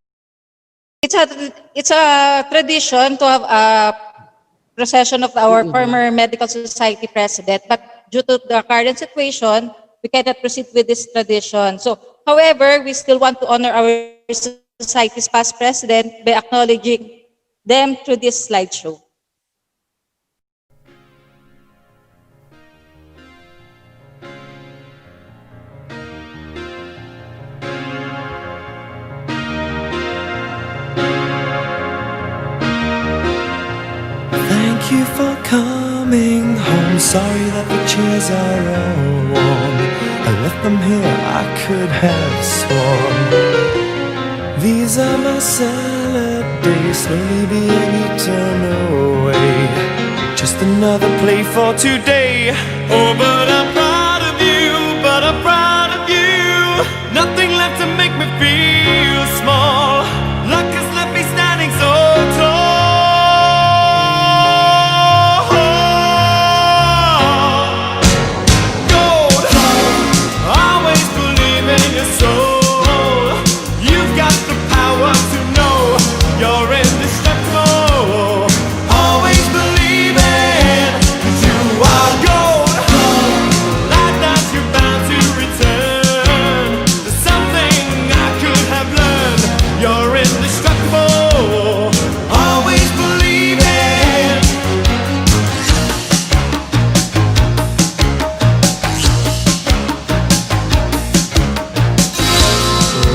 it's a tradition to have a procession of our former medical society president, but due to the current situation, we cannot proceed with this tradition. So, however, we still want to honor our society's past president by acknowledging them through this slideshow. Thank you for coming home. Sorry that the chairs are all warm. I left them here, I could have sworn. These are my salad days, slowly being eaten away. Just another play for today. Oh, but I'm proud of you, but I'm proud of you. Nothing left to make me feel small. Luck has left me standing so tall.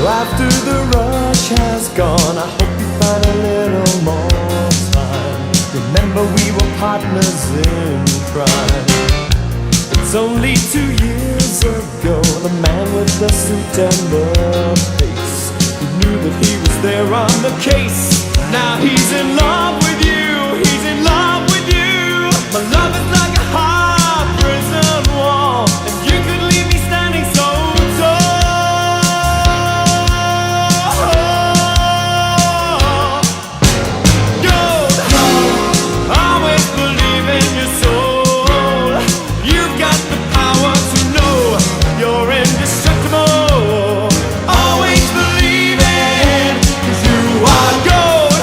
After the rush has gone, I hope you find a little more time. Remember we were partners in crime. It's only 2 years ago, the man with the suit and the face, who knew that he was there on the case. Now he's in love with you, he's in love with you. My love is like a hard prison wall, and you could leave me standing so tall. Always believe it, 'cause you are gold.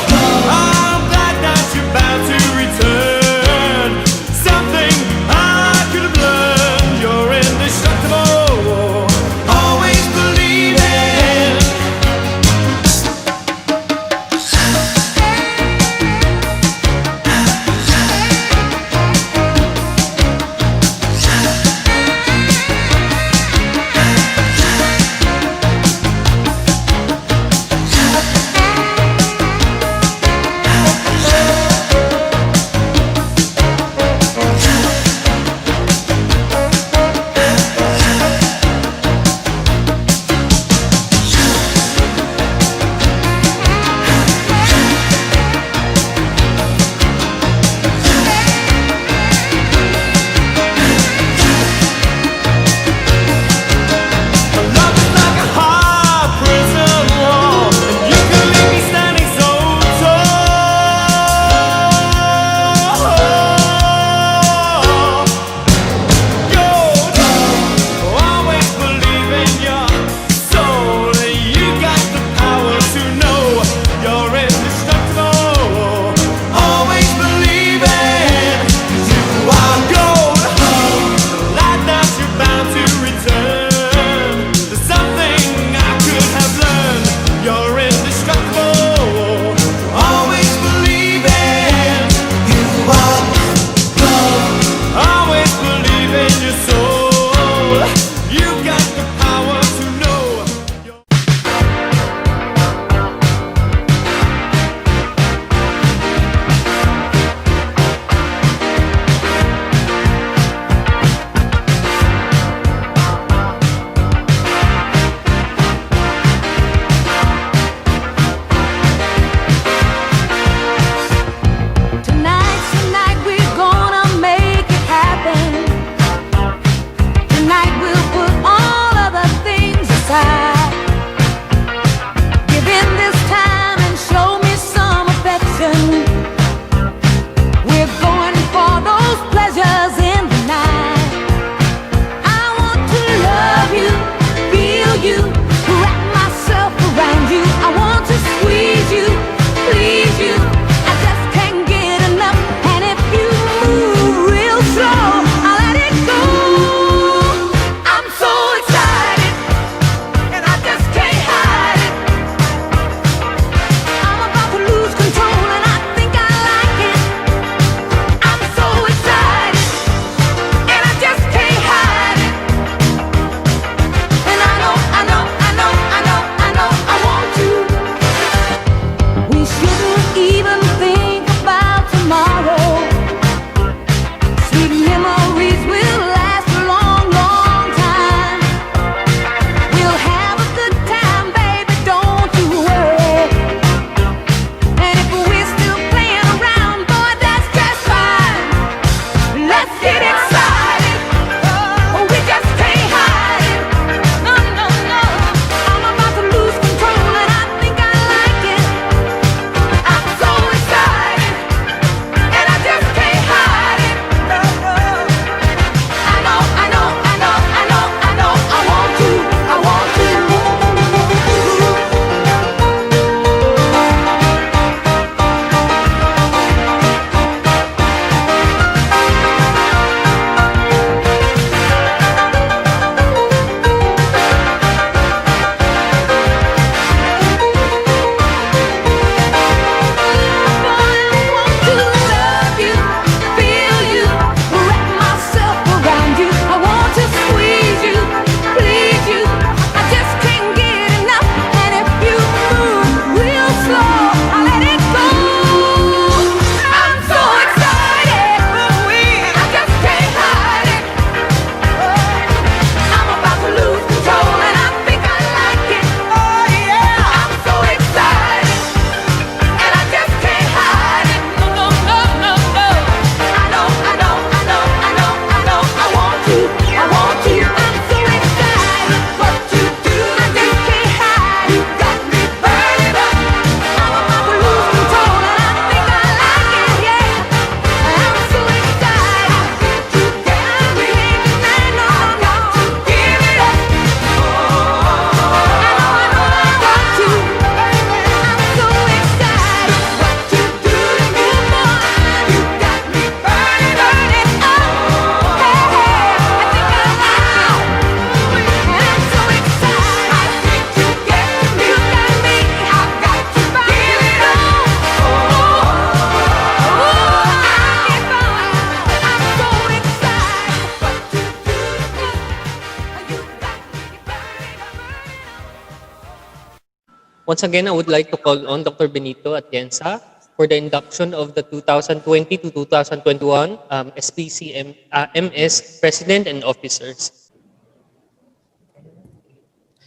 Once again, I would like to call on Dr. Benito Atienza for the induction of the 2020 to 2021 SPCM MS President and Officers.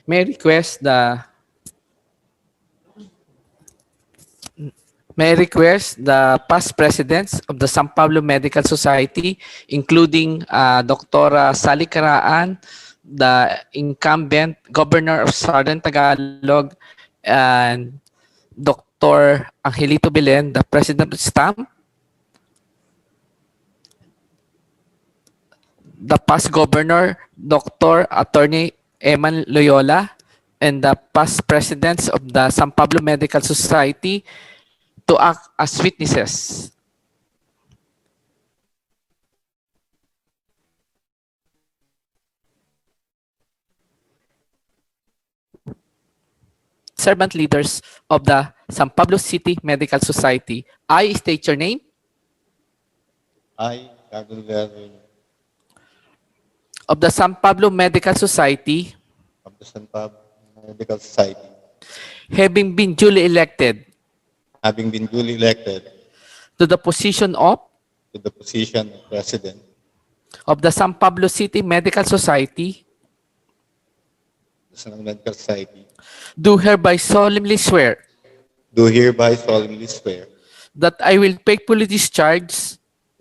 May I request the May I request the past presidents of the San Pablo Medical Society, including Dr. Sally Caraan, the incumbent governor of Southern Tagalog, and Dr. Angelito Belen, the president of STAM, the past governor, Dr. Attorney Eman Loyola, and the past presidents of the San Pablo Medical Society to act as witnesses. Servant leaders of the San Pablo City Medical Society. I state your name. I, Carlos Villarreal, Of the San Pablo Medical Society, of the San Pablo Medical Society, having been duly elected having been duly elected to the position of to the position of President the San Pablo City Medical Society, of the San Pablo Medical Society, do hereby solemnly swear do hereby solemnly swear that I will faithfully discharge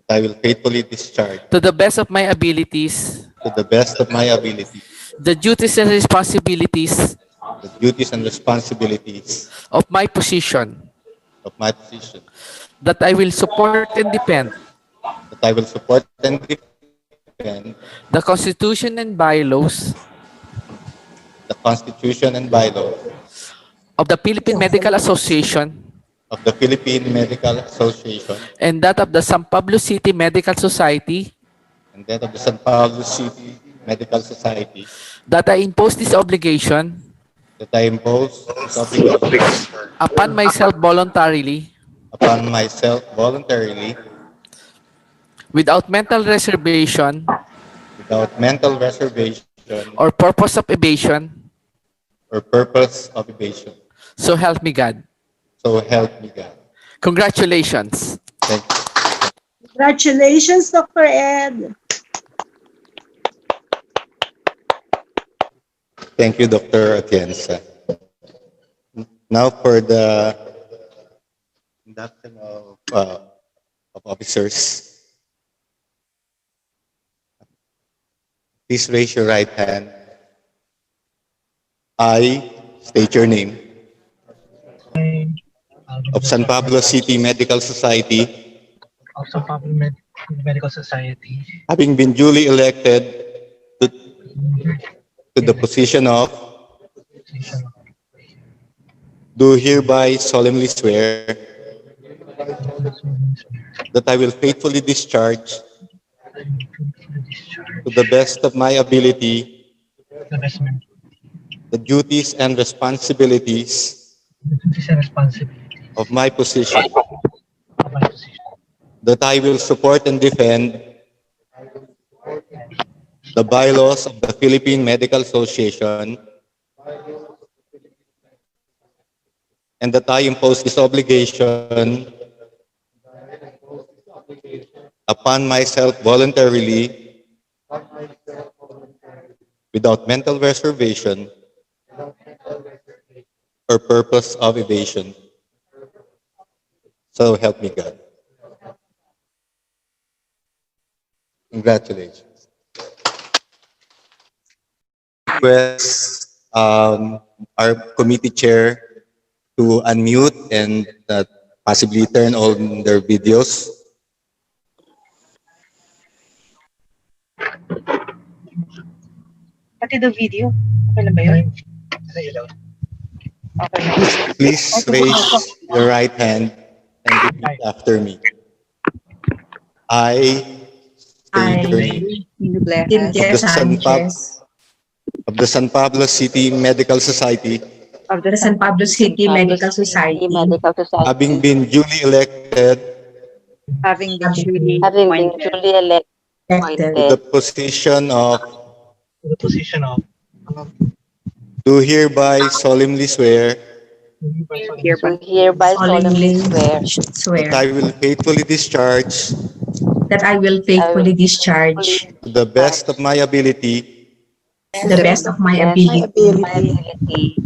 that I will faithfully discharge to the best of my abilities to the best of my ability the duties and responsibilities the duties and responsibilities of my position, of my position, that I will support and defend that I will support and defend the Constitution and bylaws the Constitution and bylaws of the Philippine Medical Association of the Philippine Medical Association and that of the San Pablo City Medical Society, and that of the San Pablo City Medical Society, that I impose this obligation that I impose this obligation upon myself voluntarily upon myself voluntarily without mental reservation without mental reservation or purpose of evasion, or purpose of evasion. so help me God. So help me God. Congratulations. Thank you. Congratulations, Dr. Ed. Thank you, Dr. Atienza. Now for the induction of officers. Please raise your right hand. I state your name. Of San Pablo City Medical Society, of San Pablo Medical Society, having been duly elected to the position of, do hereby solemnly swear that I will faithfully discharge to the best of my ability the duties and responsibilities of my position, that I will support and defend the bylaws of the Philippine Medical Association, and that I impose this obligation upon myself voluntarily without mental reservation or purpose of evasion. So help me God. Congratulations. Request our committee chair to unmute and possibly turn on their videos. pati the video. Okay lang ba yun? Okay. Please raise your right hand and repeat after me. I state your name. Of the San Pablo City Medical Society, of the San Pablo City Medical Society, having been duly elected having been duly to the position of, To the position of do hereby solemnly swear hereby do hereby solemnly swear that I will faithfully discharge that I will I will faithfully faithfully discharge to the best of my ability to the best of my best of ability my ability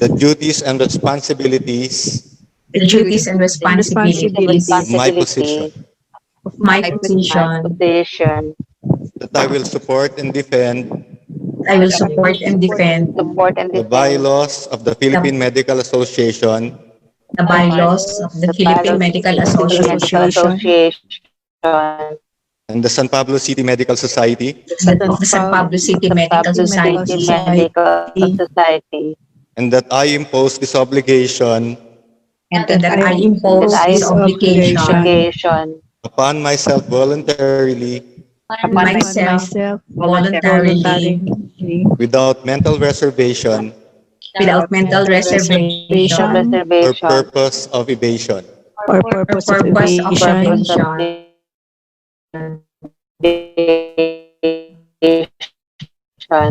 the duties and responsibilities the duties and the duties and responsibilities of my position, responsibilities of my of my position. position. that I will support and defend I will I will support and defend support and the defend bylaws of the Philippine the, Medical Association the bylaws of the the Philippine bylaws of Medical the Philippine Medical Association Association, and the San Pablo City Medical Society, of the San Pablo City the Medical Pablo City Society, Medical Society, and that I impose this obligation and that I that impose I this obligation obligation upon myself voluntarily on myself voluntarily without mental reservation without mental mental reservation or reservation purpose of evasion. or purpose of purpose of evasion. evasion.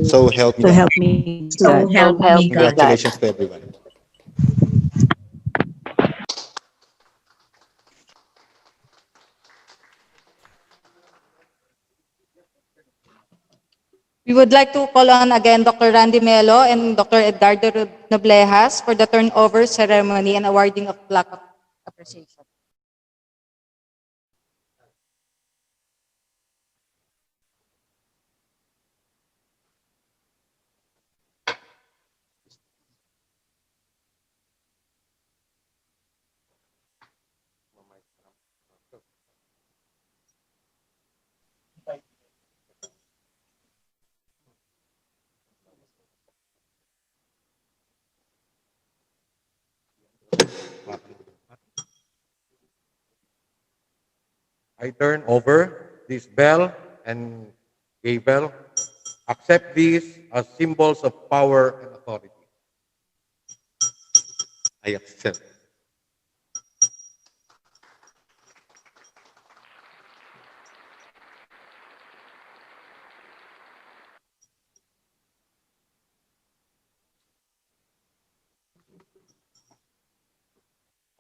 So help me God. So So help help me me God. God. Congratulations to everyone. We would like to call on again Dr. Randy Melo and Dr. Edgardo Noblejas for the turnover ceremony and awarding of plaque of appreciation. I turn over this bell and gavel. Accept these as symbols of power and authority. I accept.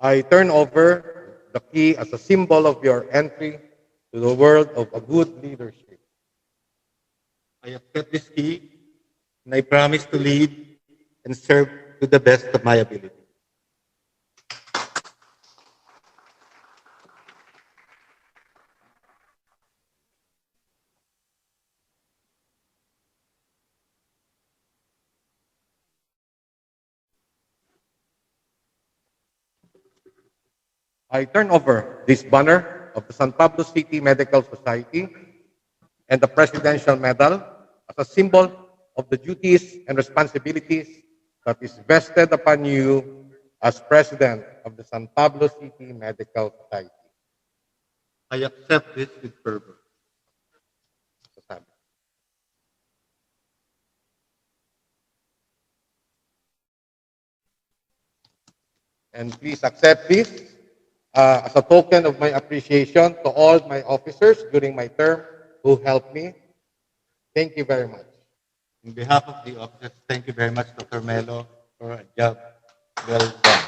I turn over the key as a symbol of your entry to the world of a good leadership. I accept this key and I promise to lead and serve to the best of my ability. I turn over this banner of the San Pablo City Medical Society and the Presidential Medal as a symbol of the duties and responsibilities that is vested upon you as President of the San Pablo City Medical Society. I accept this with fervor. And please accept this as a token of my appreciation to all my officers during my term who helped me. Thank you very much. On behalf of the officers, thank you very much, Dr. Melo, for a job well done.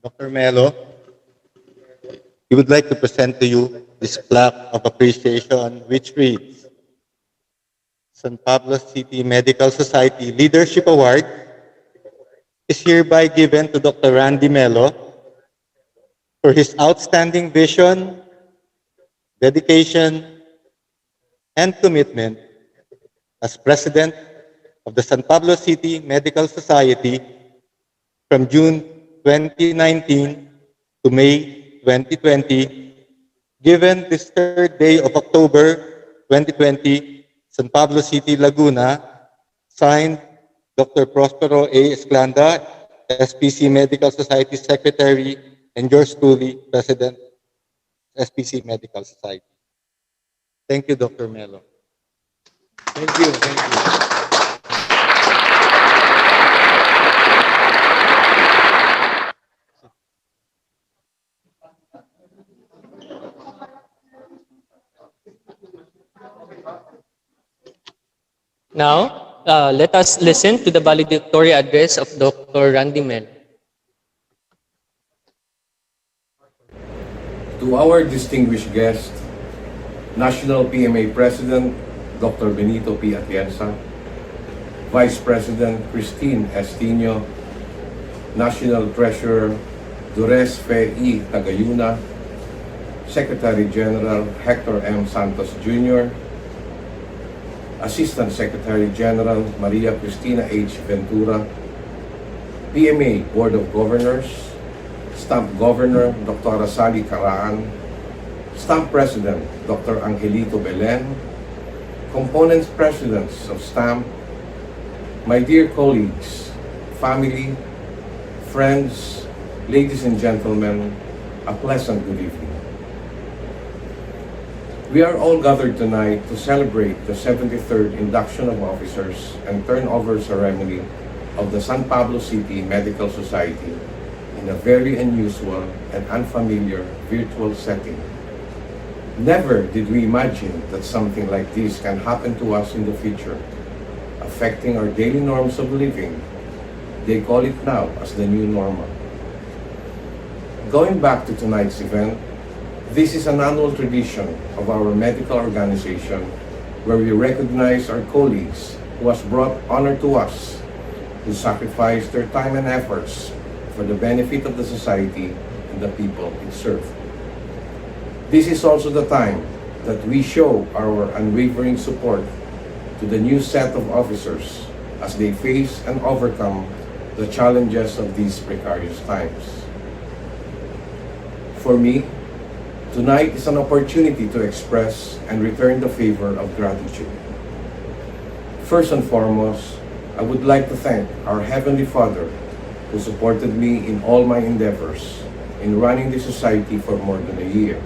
Dr. Melo, we would like to present to you this plaque of appreciation which reads, San Pablo City Medical Society Leadership Award is hereby given to Dr. Randy Melo for his outstanding vision, dedication, and commitment as President of the San Pablo City Medical Society from June 2019 to May 2020, given this third day of October 2020, San Pablo City, Laguna, signed Dr. Prospero A. Esclanda, SPC Medical Society Secretary, and yours truly, President, SPC Medical Society. Thank you, Dr. Melo. Thank you. Thank you. Now, let us listen to the valedictory address of Dr. Randy Mel. To our distinguished guest, National PMA President Dr. Benito P. Atienza, Vice President Christine Estino, National Treasurer Dures Fe E. Tagayuna, Secretary General Hector M. Santos Jr., Assistant Secretary General Maria Cristina H. Ventura, PMA Board of Governors, Stamp Governor Dr. Sally Caraan, Stamp President Dr. Angelito Belen, Components Presidents of Stamp, my dear colleagues, family, friends, ladies and gentlemen, a pleasant good evening. We are all gathered tonight to celebrate the 73rd induction of officers and turnover ceremony of the San Pablo City Medical Society in a very unusual and unfamiliar virtual setting. Never did we imagine that something like this can happen to us in the future, affecting our daily norms of living. They call it now as the new normal. Going back to tonight's event, this is an annual tradition of our medical organization where we recognize our colleagues who has brought honor to us, who sacrificed their time and efforts for the benefit of the society and the people it served. This is also the time that we show our unwavering support to the new set of officers as they face and overcome the challenges of these precarious times. For me, tonight is an opportunity to express and return the favor of gratitude. First and foremost, I would like to thank our Heavenly Father who supported me in all my endeavors in running the society for more than a year.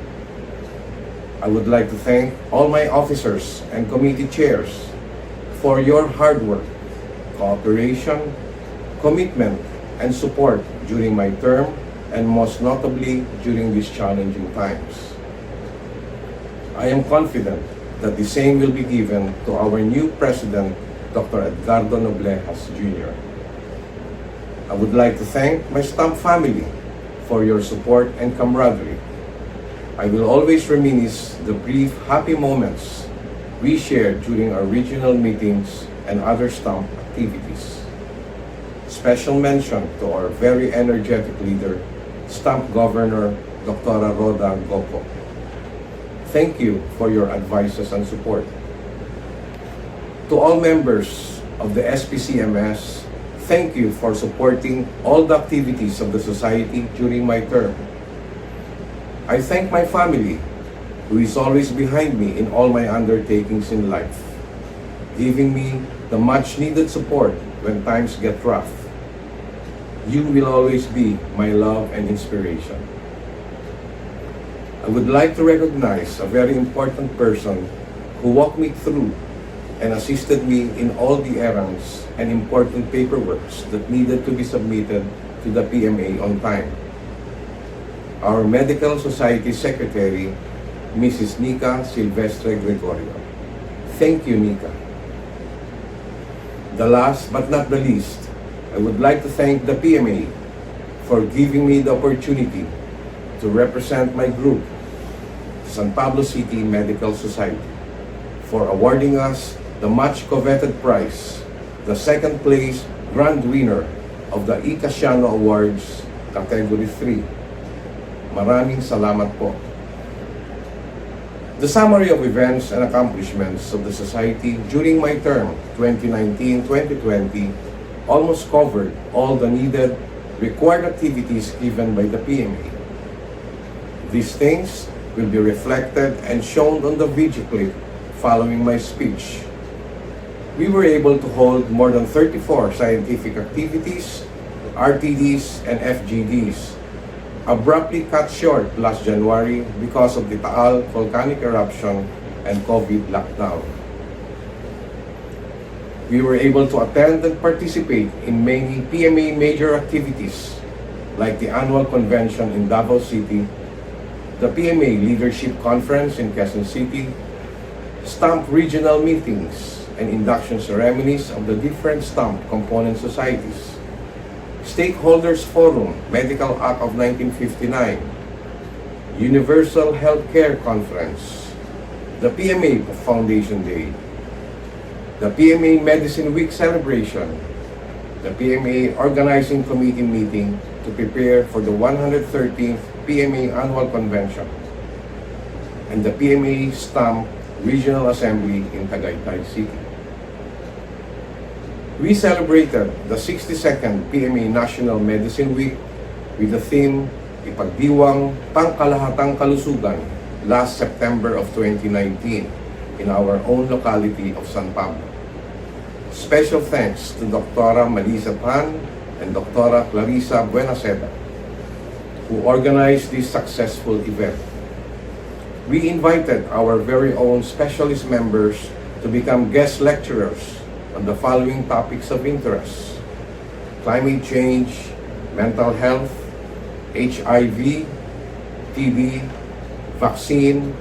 I would like to thank all my officers and committee chairs for your hard work, cooperation, commitment, and support during my term, and most notably during these challenging times. I am confident that the same will be given to our new President, Dr. Edgardo Noblejas Jr. I would like to thank my Stamp family for your support and camaraderie. I will always reminisce the brief happy moments we shared during our regional meetings and other Stamp activities. Special mention to our very energetic leader, Stamp Governor Dr. Roda Gopo. Thank you for your advices and support. To all members of the SPCMS, thank you for supporting all the activities of the society during my term. I thank my family, who is always behind me in all my undertakings in life, giving me the much needed support when times get rough. You will always be my love and inspiration. I would like to recognize a very important person who walked me through and assisted me in all the errands and important paperwork that needed to be submitted to the PMA on time. Our Medical Society Secretary, Mrs. Nika Silvestre Gregorio. Thank you, Nika. The last but not the least, I would like to thank the PMA for giving me the opportunity to represent my group, San Pablo City Medical Society, for awarding us the much coveted prize, the second place grand winner of the Icasiano Awards Category 3. Maraming salamat po. The summary of events and accomplishments of the society during my term 2019-2020 almost covered all the needed required activities given by the PMA. These things will be reflected and shown on the video clip following my speech. We were able to hold more than 34 scientific activities, RTDs, and FGDs, abruptly cut short last January because of the Taal volcanic eruption and COVID lockdown. We were able to attend and participate in many PMA major activities like the annual convention in Davao City, the PMA Leadership Conference in Quezon City, Stamp regional meetings, and induction ceremonies of the different stamp component societies, Stakeholders Forum, Medical Act of 1959, Universal Healthcare Conference, the PMA Foundation Day, the PMA Medicine Week celebration, the PMA Organizing Committee meeting to prepare for the 113th PMA Annual Convention, and the PMA Stamp Regional Assembly in Tagaytay City. We celebrated the 62nd PMA National Medicine Week with the theme Ipagdiwang Pangkalahatang Kalusugan last September of 2019 in our own locality of San Pablo. Special thanks to Dr. Melissa Pan and Dr. Clarissa Buenaceda, who organized this successful event. We invited our very own specialist members to become guest lecturers on the following topics of interest: climate change, mental health, HIV, TB, vaccine,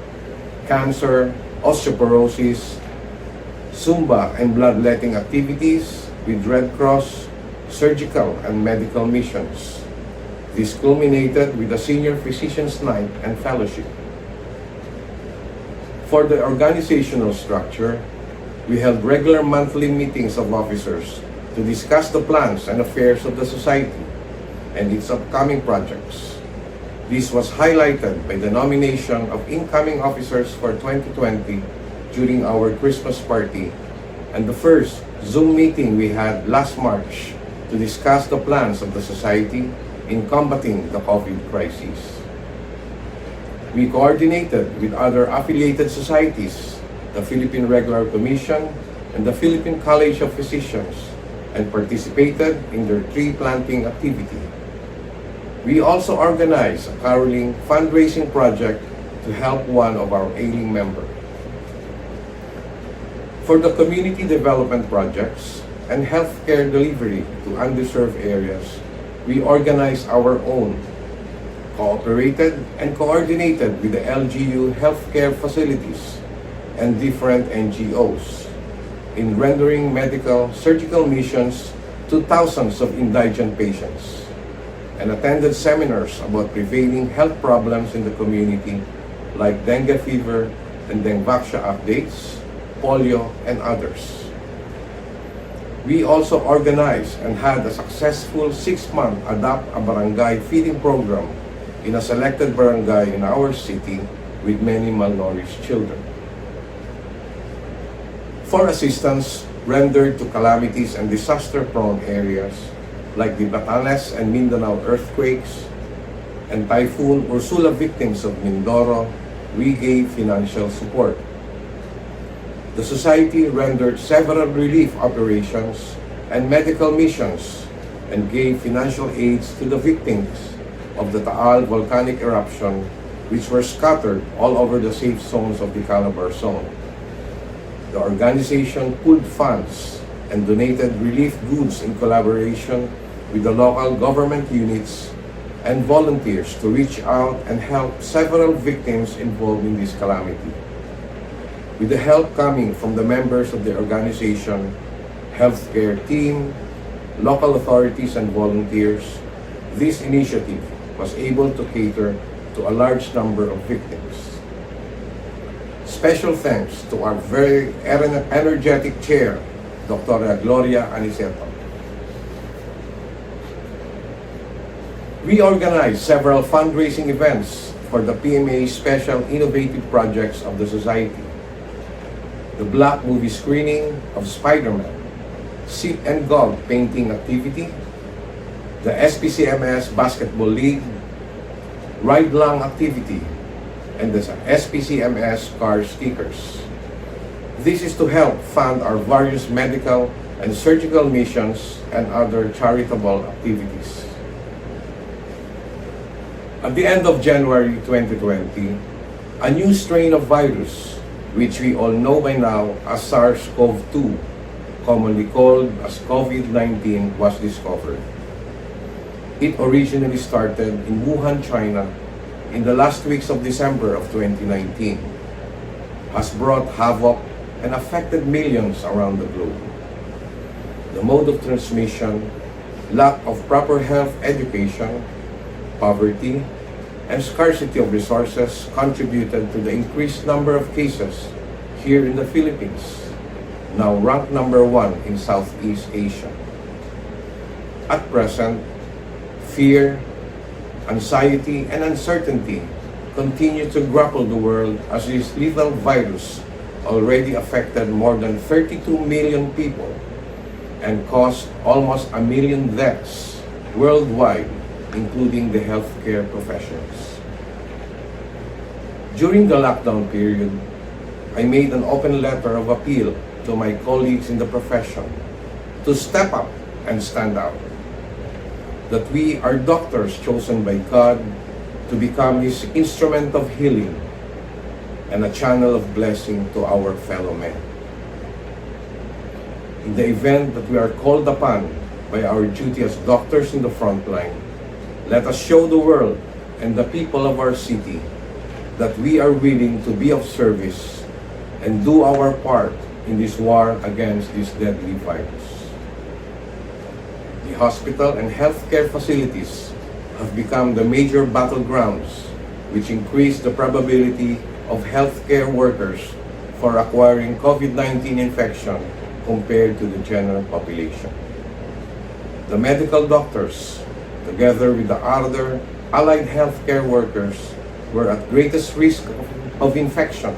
cancer, osteoporosis, Zumba and bloodletting activities with Red Cross, surgical and medical missions. This culminated with a senior physician's night and fellowship. For the organizational structure, we held regular monthly meetings of officers to discuss the plans and affairs of the society and its upcoming projects. This was highlighted by the nomination of incoming officers for 2020 during our Christmas party and the first Zoom meeting we had last March to discuss the plans of the society in combating the COVID crisis. We coordinated with other affiliated societies, the Philippine Regular Commission and the Philippine College of Physicians, and participated in their tree planting activity. We also organized a caroling fundraising project to help one of our ailing members. For the community development projects and healthcare delivery to underserved areas, we organized our own, cooperated and coordinated with the LGU healthcare facilities and different NGOs in rendering medical surgical missions to thousands of indigent patients, and attended seminars about prevailing health problems in the community like dengue fever and dengue updates, polio, and others. We also organized and had a successful 6-month Adopt a Barangay feeding program in a selected barangay in our city with many malnourished children. For assistance rendered to calamities and disaster-prone areas like the Batanes and Mindanao earthquakes and Typhoon Ursula victims of Mindoro, we gave financial support. The society rendered several relief operations and medical missions and gave financial aids to the victims of the Taal volcanic eruption, which were scattered all over the safe zones of the Calabar zone. The organization pooled funds and donated relief goods in collaboration with the local government units and volunteers to reach out and help several victims involved in this calamity. With the help coming from the members of the organization, healthcare team, local authorities, and volunteers, this initiative was able to cater to a large number of victims. Special thanks to our very energetic chair, Dr. Gloria Aniceto. We organized several fundraising events for the PMA Special Innovative Projects of the Society, the Black Movie Screening of Spider-Man, Sip and Gog Painting Activity, the SPCMS Basketball League, Ride Lang Activity, and the SPCMS Car Stickers. This is to help fund our various medical and surgical missions and other charitable activities. At the end of January 2020, a new strain of virus, which we all know by now as SARS-CoV-2, commonly called as COVID-19, was discovered. It originally started in Wuhan, China, in the last weeks of December of 2019, has brought havoc and affected millions around the globe. The mode of transmission, lack of proper health education, poverty, and scarcity of resources contributed to the increased number of cases here in the Philippines, now ranked number 1 in Southeast Asia. At present, fear, anxiety, and uncertainty continue to grapple the world as this lethal virus already affected more than 32 million people and caused almost 1 million deaths worldwide, including the healthcare professionals. During the lockdown period, I made an open letter of appeal to my colleagues in the profession to step up and stand out. That we are doctors chosen by God to become His instrument of healing and a channel of blessing to our fellow men. In the event that we are called upon by our duty as doctors in the front line, let us show the world and the people of our city that we are willing to be of service and do our part in this war against this deadly virus. The hospital and healthcare facilities have become the major battlegrounds, which increase the probability of healthcare workers for acquiring COVID-19 infection compared to the general population. The medical doctors, together with the other allied healthcare workers, were at greatest risk of infection,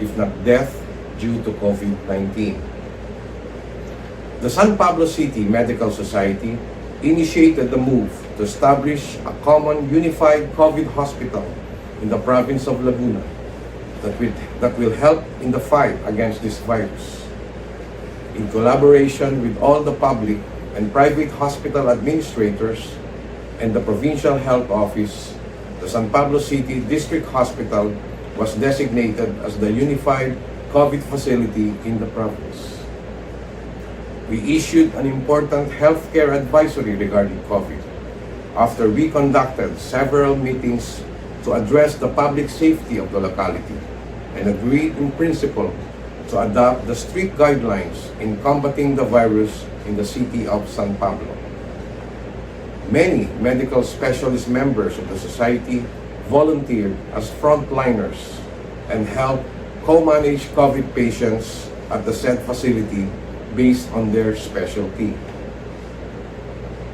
if not death, due to COVID-19. The San Pablo City Medical Society initiated the move to establish a common unified COVID hospital in the province of Laguna that will help in the fight against this virus. In collaboration with all the public and private hospital administrators and the Provincial Health Office, the San Pablo City District Hospital was designated as the unified COVID facility in the province. We issued an important healthcare advisory regarding COVID after we conducted several meetings to address the public safety of the locality and agreed in principle to adopt the strict guidelines in combating the virus in the city of San Pablo. Many medical specialist members of the society volunteered as frontliners and helped co-manage COVID patients at the said facility based on their specialty.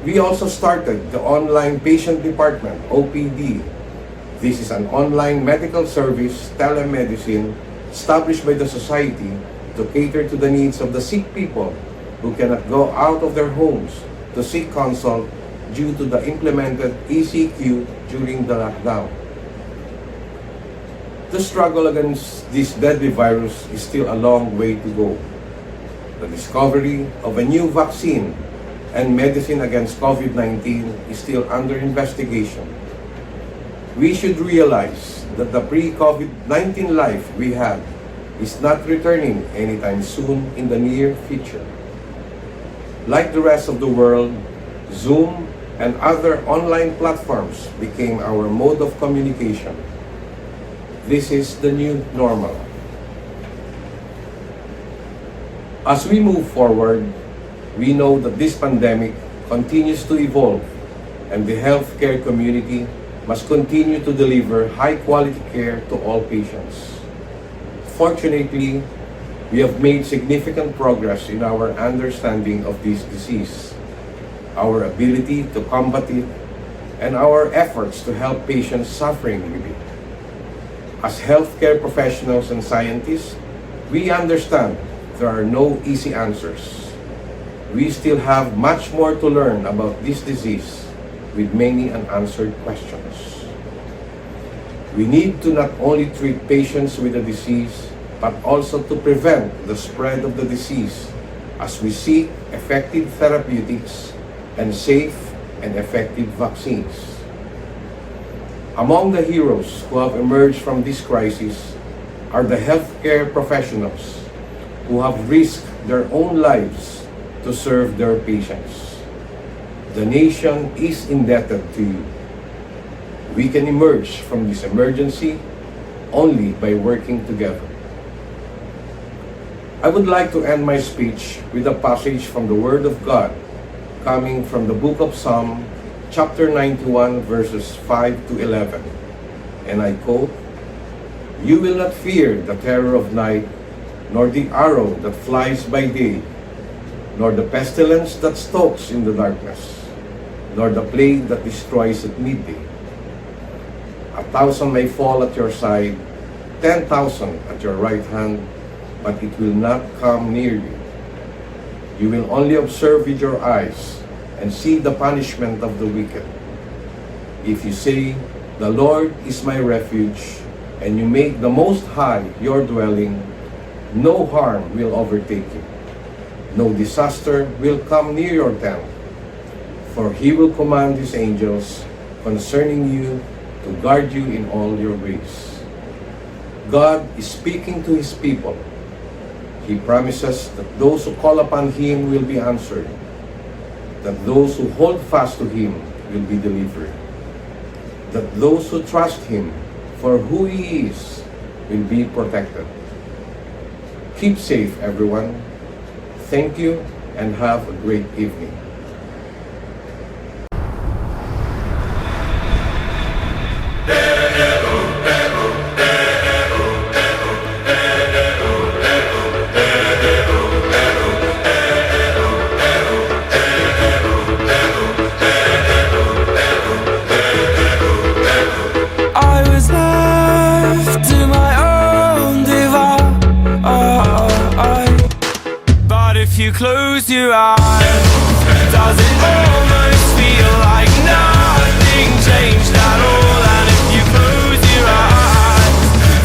We also started the online patient department, OPD. This is an online medical service, telemedicine, established by the society to cater to the needs of the sick people who cannot go out of their homes to seek consult due to the implemented ECQ during the lockdown. The struggle against this deadly virus is still a long way to go. The discovery of a new vaccine and medicine against COVID-19 is still under investigation. We should realize that the pre-COVID-19 life we had is not returning anytime soon in the near future. Like the rest of the world, Zoom and other online platforms became our mode of communication. This is the new normal. As we move forward, we know that this pandemic continues to evolve and the healthcare community must continue to deliver high-quality care to all patients. Fortunately, we have made significant progress in our understanding of this disease, our ability to combat it, and our efforts to help patients suffering with it. As healthcare professionals and scientists, we understand there are no easy answers. We still have much more to learn about this disease with many unanswered questions. We need to not only treat patients with the disease, but also to prevent the spread of the disease as we seek effective therapeutics and safe and effective vaccines. Among the heroes who have emerged from this crisis are the healthcare professionals who have risked their own lives to serve their patients. The nation is indebted to you. We can emerge from this emergency only by working together. I would like to end my speech with a passage from the Word of God coming from the book of Psalm, chapter 91, verses 5 to 11. And I quote, "You will not fear the terror of night, nor the arrow that flies by day, nor the pestilence that stalks in the darkness, nor the plague that destroys at midday. 1,000 may fall at your side, 10,000 at your right hand, but it will not come near you. You will only observe with your eyes and see the punishment of the wicked. If you say, 'The Lord is my refuge,' and you make the Most High your dwelling, no harm will overtake you. No disaster will come near your tent, for He will command His angels concerning you to guard you in all your ways." God is speaking to His people. He promises that those who call upon Him will be answered, that those who hold fast to Him will be delivered, that those who trust Him for who He is will be protected. Keep safe, everyone. Thank you and have a great evening. I was left to my own device. But if you close your eyes, does it almost feel like nothing changed at all? And if you close your eyes,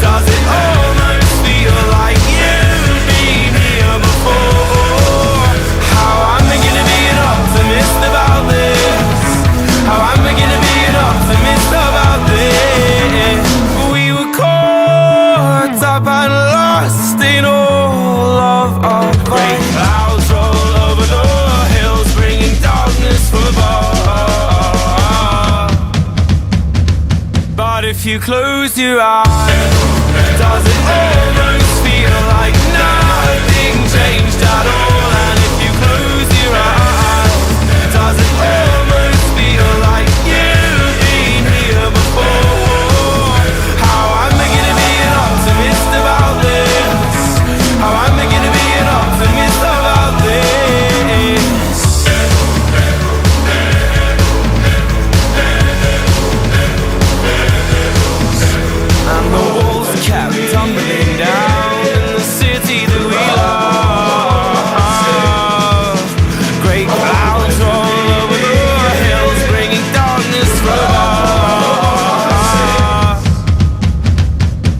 does it almost feel like you've been here before? How am I gonna be an optimist about this? How am I gonna be an optimist about this? We were caught up and lost in all of our great clouds roll over the hills, bringing darkness from above. But if you close your eyes, does it almost feel like nothing changed at all? And if you close your eyes, does it almost feel like you've been here before? How am I gonna be an optimist about this? How am I gonna be an optimist about this? And the walls kept tumbling down in the city that we love. Great clouds roll over the hills, bringing darkness from us.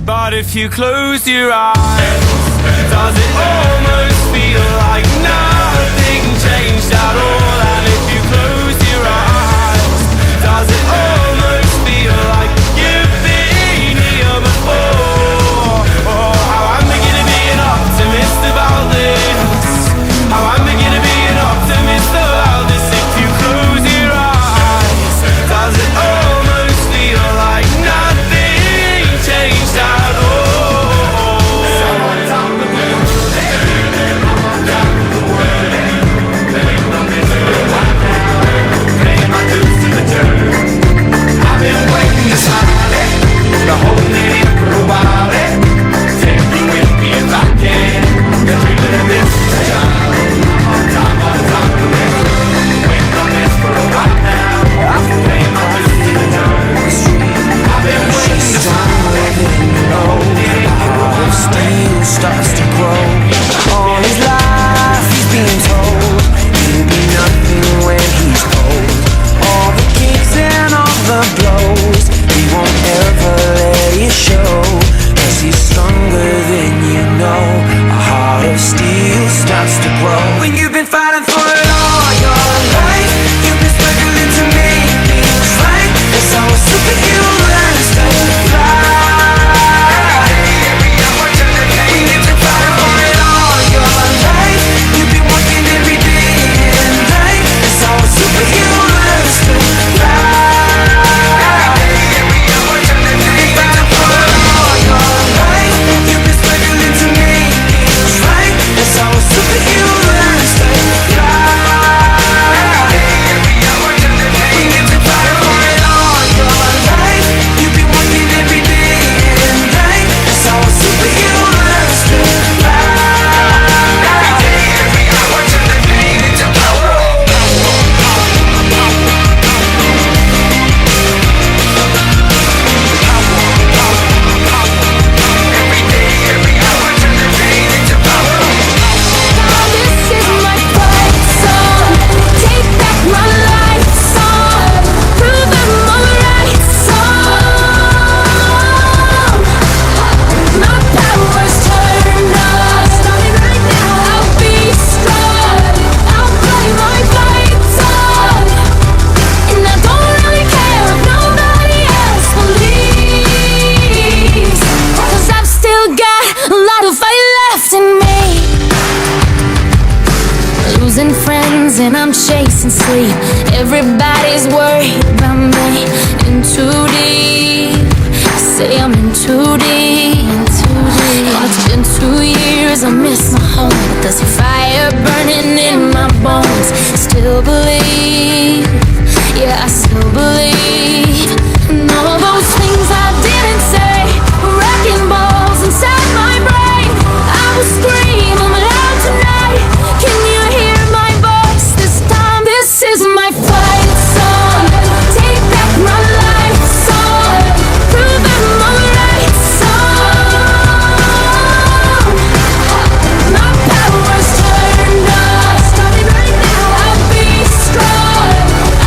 But if you close your eyes, does it almost feel like nothing changed at all? And if you close your eyes, does it almost feel like you've been here before? Oh, how am I gonna be an optimist about this? How am I gonna be an optimist about this? If you close your eyes, does it almost feel like nothing changed at all? Someone's on the moon. days and I'm chasing sleep. Everybody's worried about me. In too deep, say I'm in too deep. Oh, it's been 2 years, I miss my home, but there's a fire burning in my bones. Still believe, yeah, I still believe. And all those things I didn't say, wrecking balls inside my brain. I will scream, I'm loud tonight. Can you hear my voice this time? This is my fight song. Take back my life song. Prove I'm alright song. My power's turned up. Starting right now, I'll be strong.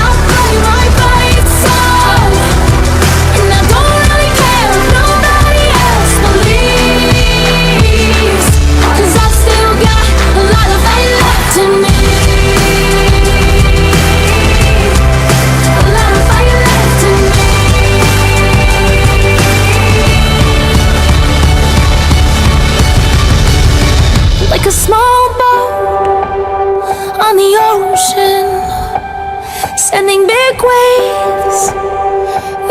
I'll play my fight song. And I don't really care if nobody else believes. 'Cause I've still got a lot of fight left in me. A lot of fight left in me. Like a small boat on the ocean, sending big waves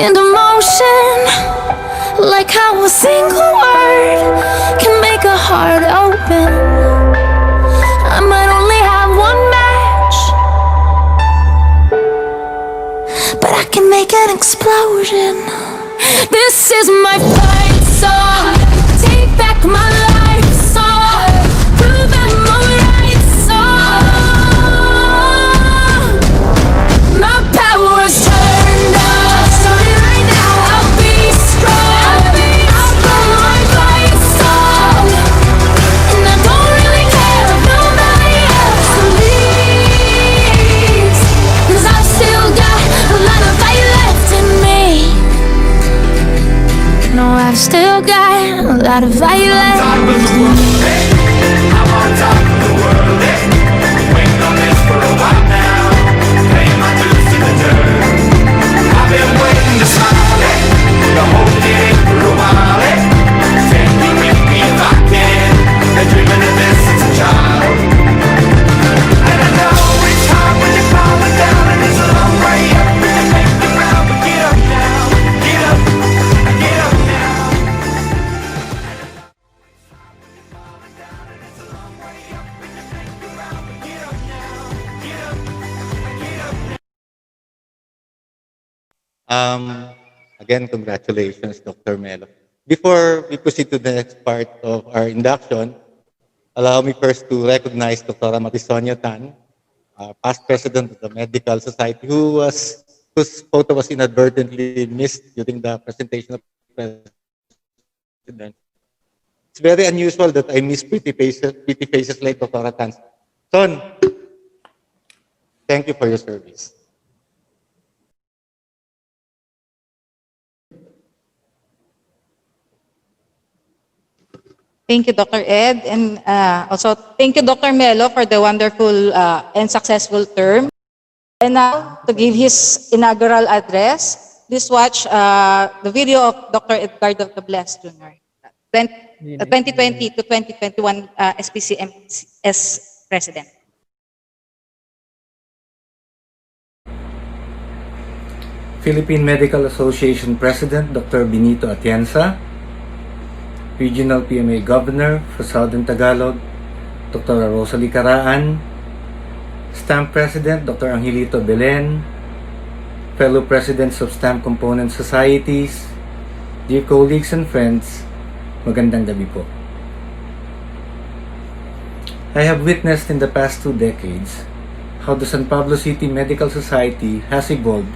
into motion. Like how a single word can make a heart open. I might only have one match, but I can make an explosion. This is my fight song. Take back my life song. Prove I'm alright song. My power's turned up. Starting right now, I'll be strong. I'll blow my fight song. And I don't really care if nobody else believes. 'Cause I've still got a lot of fight left in me. No, I've still got a lot of fight left in me. Again, congratulations, Dr. Melo. Before we proceed to the next part of our induction, allow me first to recognize Dr. Marisonia Tan, past president of the Medical Society, whose photo was inadvertently missed during the presentation of the president. It's very unusual that I miss pretty faces like Dr. Tan. Son, thank you for your service. Thank you, Dr. Ed, and also thank you, Dr. Melo, for the wonderful and successful term. And now, to give his inaugural address, please watch the video of Dr. Edgardo Bless Jr., 2020 to 2021 SPCMS President. Philippine Medical Association President Dr. Benito Atienza, Regional PMA Governor for Southern Tagalog, Dr. Rosalie Caraan, Stamp President Dr. Angelito Belen, fellow Presidents of Stamp Component Societies, dear colleagues and friends, magandang gabi po. I have witnessed in the past 2 decades how the San Pablo City Medical Society has evolved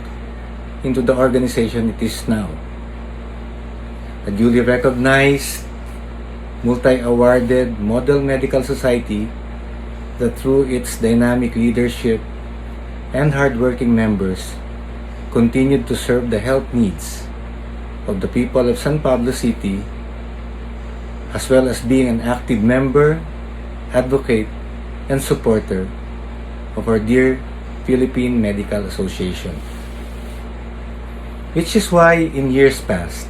into the organization it is now. A duly recognized, multi-awarded model medical society that through its dynamic leadership and hardworking members continued to serve the health needs of the people of San Pablo City, as well as being an active member, advocate, and supporter of our dear Philippine Medical Association. Which is why in years past,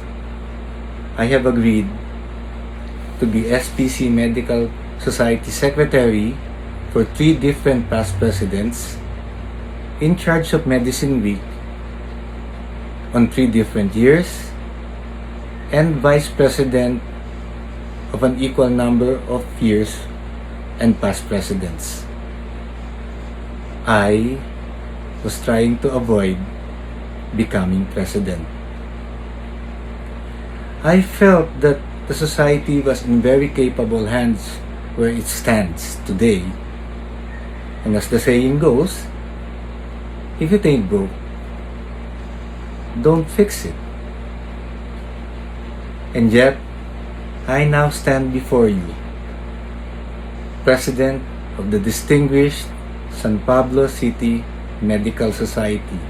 I have agreed to be SPC Medical Society Secretary for 3 different past presidents, in charge of Medicine Week on 3 different years, and vice president of an equal number of years and past presidents. I was trying to avoid becoming president. I felt that the society was in very capable hands where it stands today. And as the saying goes, if it ain't broke, don't fix it. And yet, I now stand before you, President of the distinguished San Pablo City Medical Society,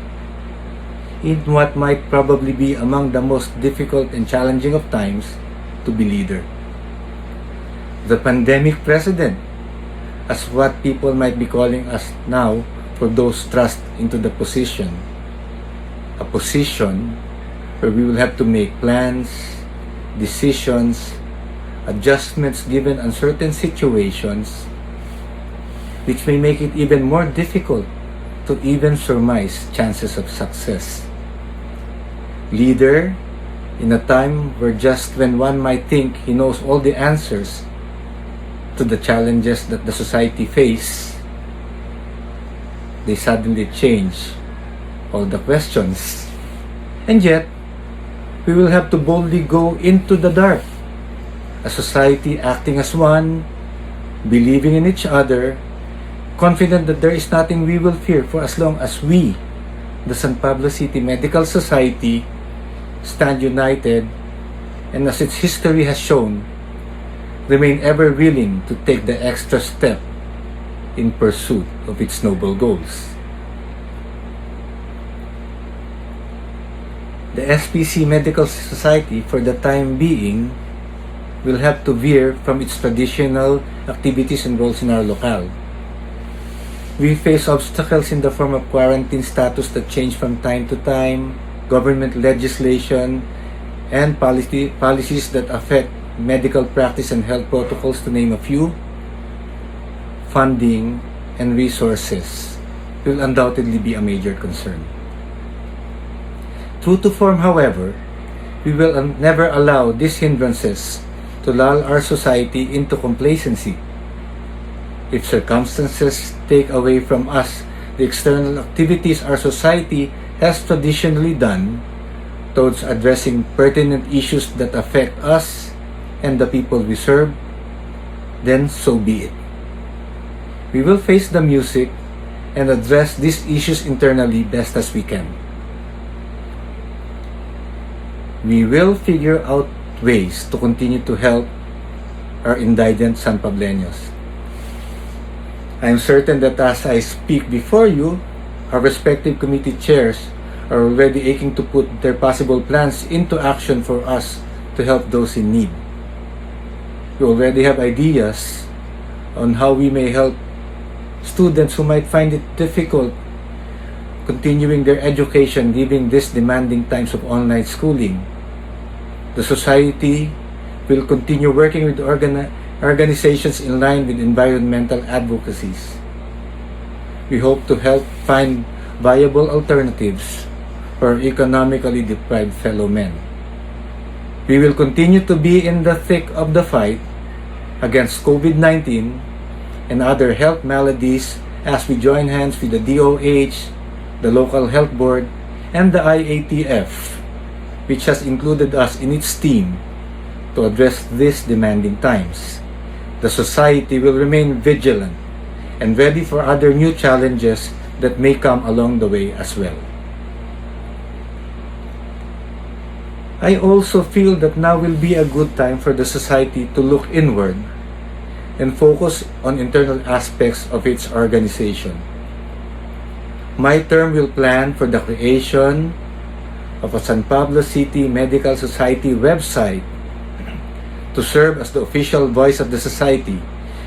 in what might probably be among the most difficult and challenging of times to be leader. The pandemic president, as what people might be calling us now for those thrust into the position, a position where we will have to make plans, decisions, adjustments given uncertain situations, which may make it even more difficult to even surmise chances of success. Leader, in a time where just when one might think he knows all the answers to the challenges that the society face, they suddenly change all the questions. And yet, we will have to boldly go into the dark. A society acting as one, believing in each other, confident that there is nothing we will fear for as long as we, the San Pablo City Medical Society, stand united and, as its history has shown, remain ever willing to take the extra step in pursuit of its noble goals. The SPC Medical Society, for the time being, will have to veer from its traditional activities and roles in our locale. We face obstacles in the form of quarantine status that change from time to time, government legislation, and policies that affect medical practice and health protocols, to name a few. Funding and resources will undoubtedly be a major concern. True to form, however, we will never allow these hindrances to lull our society into complacency. If circumstances take away from us the external activities our society has traditionally done towards addressing pertinent issues that affect us and the people we serve, then so be it. We will face the music and address these issues internally best as we can. We will figure out ways to continue to help our indigent San Pableños. I am certain that as I speak before you, our respective committee chairs are already aching to put their possible plans into action for us to help those in need. We already have ideas on how we may help students who might find it difficult continuing their education given these demanding times of online schooling. The society will continue working with organizations in line with environmental advocacies. We hope to help find viable alternatives for economically deprived fellow men. We will continue to be in the thick of the fight against COVID-19 and other health maladies as we join hands with the DOH, the local health board, and the IATF, which has included us in its team to address these demanding times. The society will remain vigilant and ready for other new challenges that may come along the way as well. I also feel that now will be a good time for the society to look inward and focus on internal aspects of its organization. My term will plan for the creation of a San Pablo City Medical Society website to serve as the official voice of the society.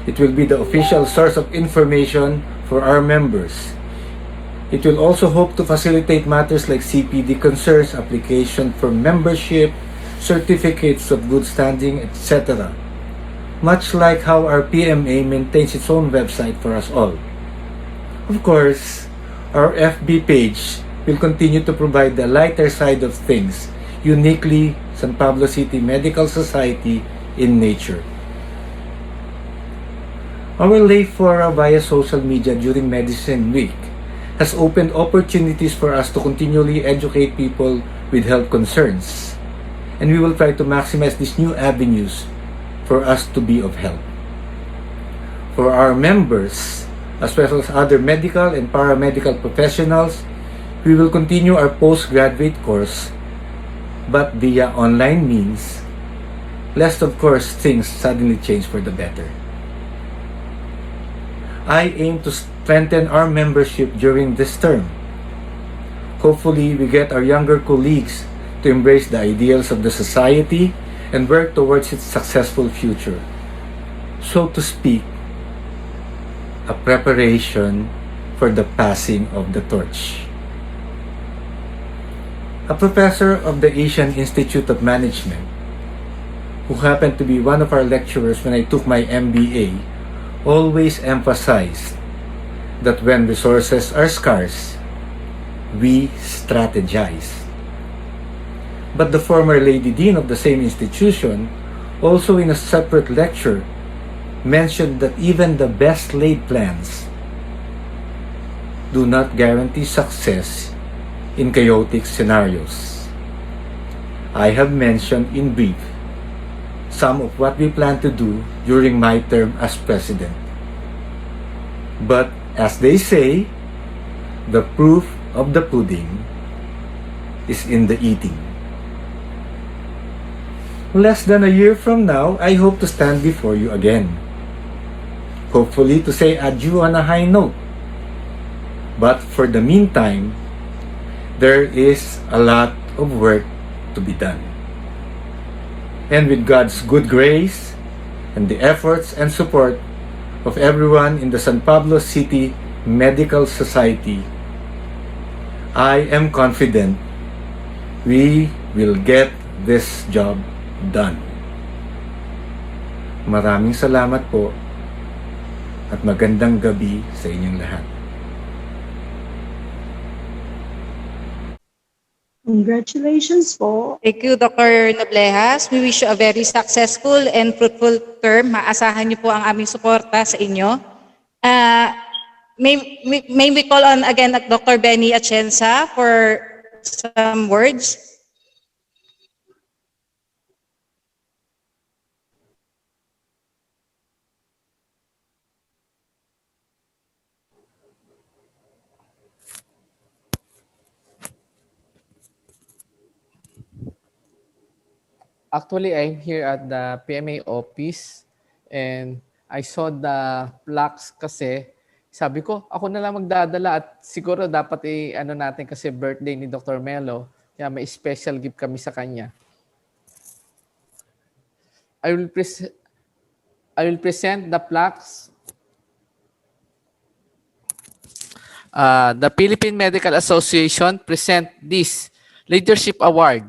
It will be the official source of information for our members. It will also hope to facilitate matters like CPD concerns, application for membership, certificates of good standing, etc. much like how our PMA maintains its own website for us all. Of course, our FB page will continue to provide the lighter side of things, uniquely San Pablo City Medical Society in nature. Our lay fora via social media during Medicine Week has opened opportunities for us to continually educate people with health concerns, and we will try to maximize these new avenues for us to be of help. For our members, as well as other medical and paramedical professionals, we will continue our postgraduate course, but via online means, lest of course things suddenly change for the better. I aim to strengthen our membership during this term. Hopefully, we get our younger colleagues to embrace the ideals of the society and work towards its successful future. So to speak, a preparation for the passing of the torch. A professor of the Asian Institute of Management, who happened to be one of our lecturers when I took my MBA, always emphasized that when resources are scarce, we strategize. But the former Lady Dean of the same institution, also in a separate lecture, mentioned that even the best laid plans do not guarantee success in chaotic scenarios. I have mentioned in brief some of what we plan to do during my term as president. But as they say, the proof of the pudding is in the eating. Less than a year from now, I hope to stand before you again. Hopefully to say adieu on a high note. But for the meantime, there is a lot of work to be done. And with God's good grace and the efforts and support of everyone in the San Pablo City Medical Society, I am confident we will get this job done. Maraming salamat po at magandang gabi sa inyong lahat. Congratulations po. Thank you, Dr. Noblejas. We wish you a very successful and fruitful term. Maasahan niyo po ang aming suporta sa inyo. May we call on again Dr. Benny Atienza for some words? Actually, I'm here at the PMA office and I saw the plaques kasi. Sabi ko, ako na lang magdadala at siguro dapat ano natin kasi birthday ni Dr. Melo. Kaya may special gift kami sa kanya. I will present the plaques. The Philippine Medical Association present this Leadership Award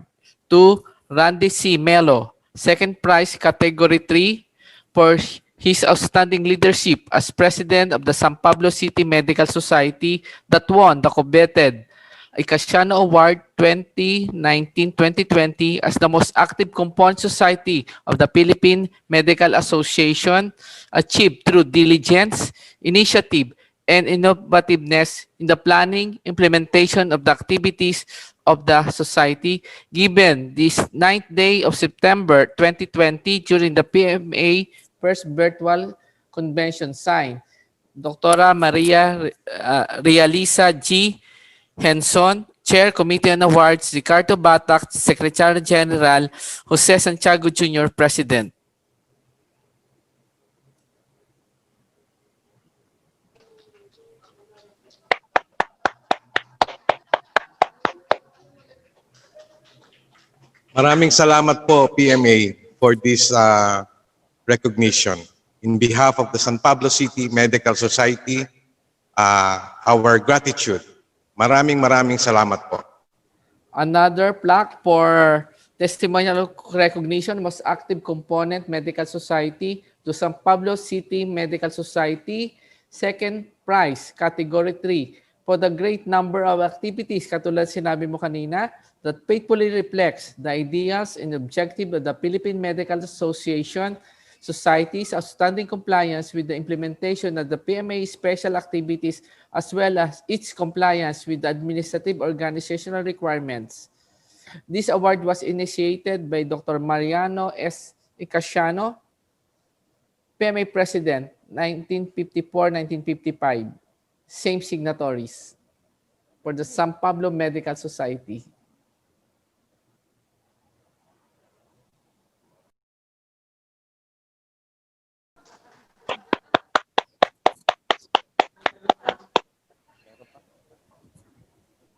to Randy C. Melo, second prize category 3 for his outstanding leadership as president of the San Pablo City Medical Society that won the coveted Icasiano Award 2019-2020 as the most active component society of the Philippine Medical Association, achieved through diligence, initiative, and innovativeness in the planning, implementation of the activities of the society, given this 9th day of September 2020 during the PMA first virtual convention signed. Dr. Maria Realisa G. Henson, Chair, Committee on Awards, Ricardo Batac, Secretary General, Jose Santiago Jr., President. Maraming salamat po, PMA, for this recognition. In behalf of the San Pablo City Medical Society, our gratitude. Maraming salamat po. Another plaque for testimonial recognition, most active component medical society to San Pablo City Medical Society. Second prize, Category 3, for the great number of activities, katulad sinabi mo kanina, that faithfully reflects the ideals and objective of the Philippine Medical Association Society's outstanding compliance with the implementation of the PMA special activities as well as its compliance with the administrative organizational requirements. This award was initiated by Dr. Mariano S. Icasiano, PMA President, 1954-1955. Same signatories for the San Pablo Medical Society.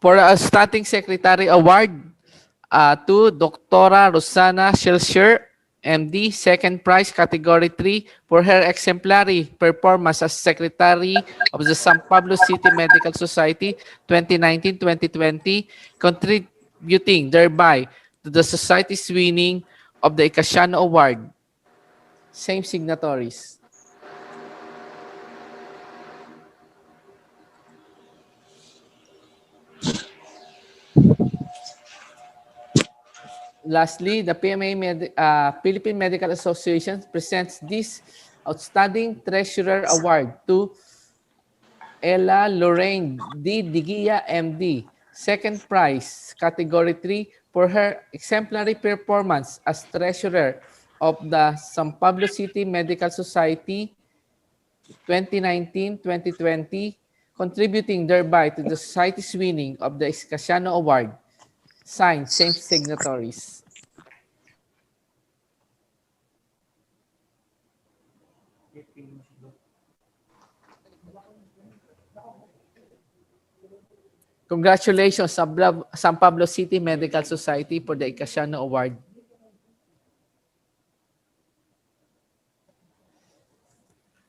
For a Starting Secretary Award to Dr. Rosana Schilscher, MD, second prize, Category 3, for her exemplary performance as Secretary of the San Pablo City Medical Society 2019-2020, contributing thereby to the Society's winning of the Icasiano Award. Same signatories. Lastly, the Philippine Medical Association presents this Outstanding Treasurer Award to Ella Lorraine D. Digia, MD. Second prize, Category 3, for her exemplary performance as Treasurer of the San Pablo City Medical Society 2019-2020, contributing thereby to the Society's winning of the Icasiano Award. Signed, same signatories. Congratulations sa San Pablo City Medical Society for the Icasiano Award.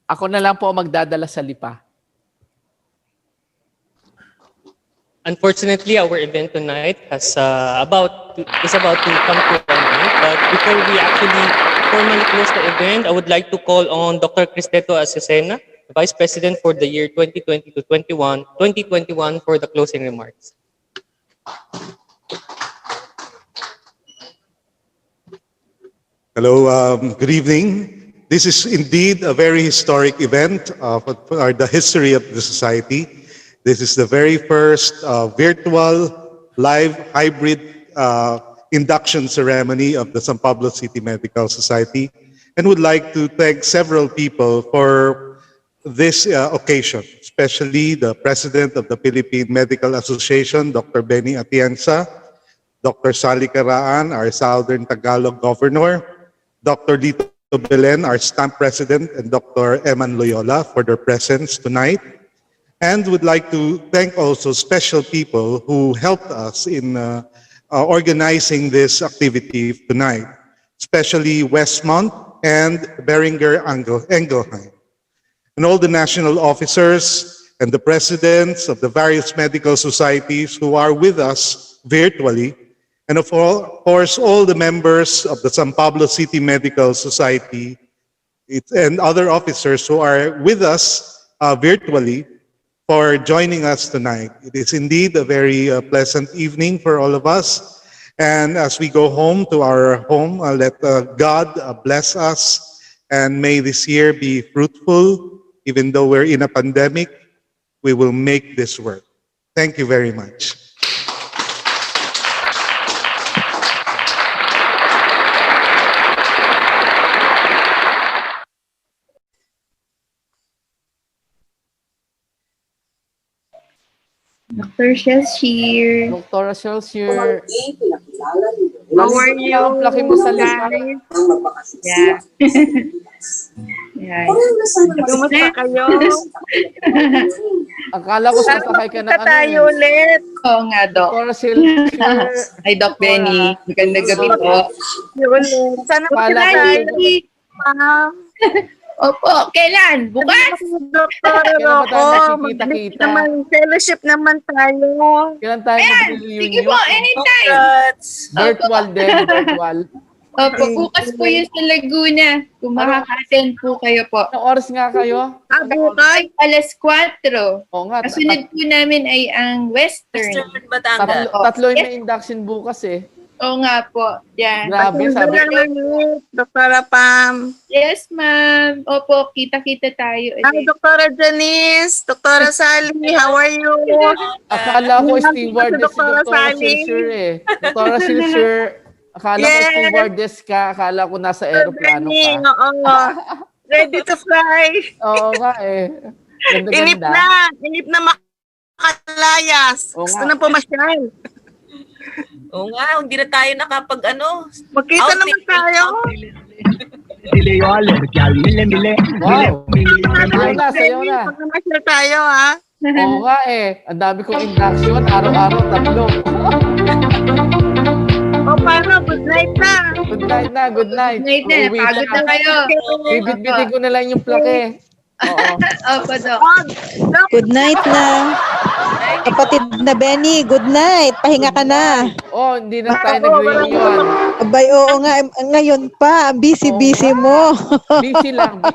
Ako na lang po magdadala sa lipa. Unfortunately, our event tonight is about to come to an end. But before we actually formally close the event, I would like to call on Dr. Cristeto Azucena, Vice President for the year 2020 to 2021 for the closing remarks. Hello, good evening. This is indeed a very historic event for the history of the society. This is the very first virtual, live, hybrid induction ceremony of the San Pablo City Medical Society, and would like to thank several people for this occasion, especially the President of the Philippine Medical Association, Dr. Benny Atienza, Dr. Sally Caraan, our Southern Tagalog Governor, Dr. Lito Belen, our Stamp President, and Dr. Eman Loyola for their presence tonight. And would like to thank also special people who helped us in organizing this activity tonight, especially Westmont and Beringer Engelheim, and all the national officers and the presidents of the various medical societies who are with us virtually, and of course all the members of the San Pablo City Medical Society and other officers who are with us virtually, for joining us tonight. It is indeed a very pleasant evening for all of us. And as we go home to our home, let God bless us, and may this year be fruitful. Even though we're in a pandemic, we will make this work. Thank you very much. Dr. Shelsheer. Dr. Schilscher. How are you, Plaki mo sa lipa. Yeah. Yeah. Kumusta kayo? Akala ko sasakay ka ng ano tayo ulit. Oo nga, Doc. Dr. Schilscher. Hi, Doc Benny. Magandang gabi po. Sana po Pala tayo. kayo. Opo, kailan? Bukas? Kailan ba tayo nakikita-kita? Fellowship naman tayo. Kailan tayo Ayan, mag-reunion? sige po, anytime. Virtual din, virtual. Opo, bukas po yun sa Laguna. Kung makaka-attend po kayo po. Anong oras nga kayo? Bukas? Alas 4. Oo nga. Kasunod po namin ay ang Western. Tatlo yung may induction bukas eh. Oo nga po. Yan. Grabe, sabi ko. Doktora Pam. Yes, ma'am. Opo, kita-kita tayo. Hi, Doktora Janice. Doktora Sally, how are you? Akala ko stewardess si Doktora Doktora Sally. Silsir eh. Doktora Silsir, akala ko stewardess ka, akala ko nasa aeroplano ka. Oo. Ready to fly. Oo nga eh. Inip na makalayas. Gusto na pumasyal. Oo nga, hindi na tayo Magkita naman tayo. Wow! Sayo na, sayo na. Pagkamasyal tayo, ha? Oo nga eh. Ang dami kong induction, araw-araw, 3. O, paano? Good night na. Good night na, good night. Good night na, Uuwi pagod na kayo. Bibit-bitin ko na lang yung plake. Oo. Opo, Dok. Good night na. Kapatid na Benny, good night. Pahinga ka na. Oh, hindi na tayo nag-reunion. Abay, oo nga. Ngayon pa, ang busy-busy mo. Busy lang.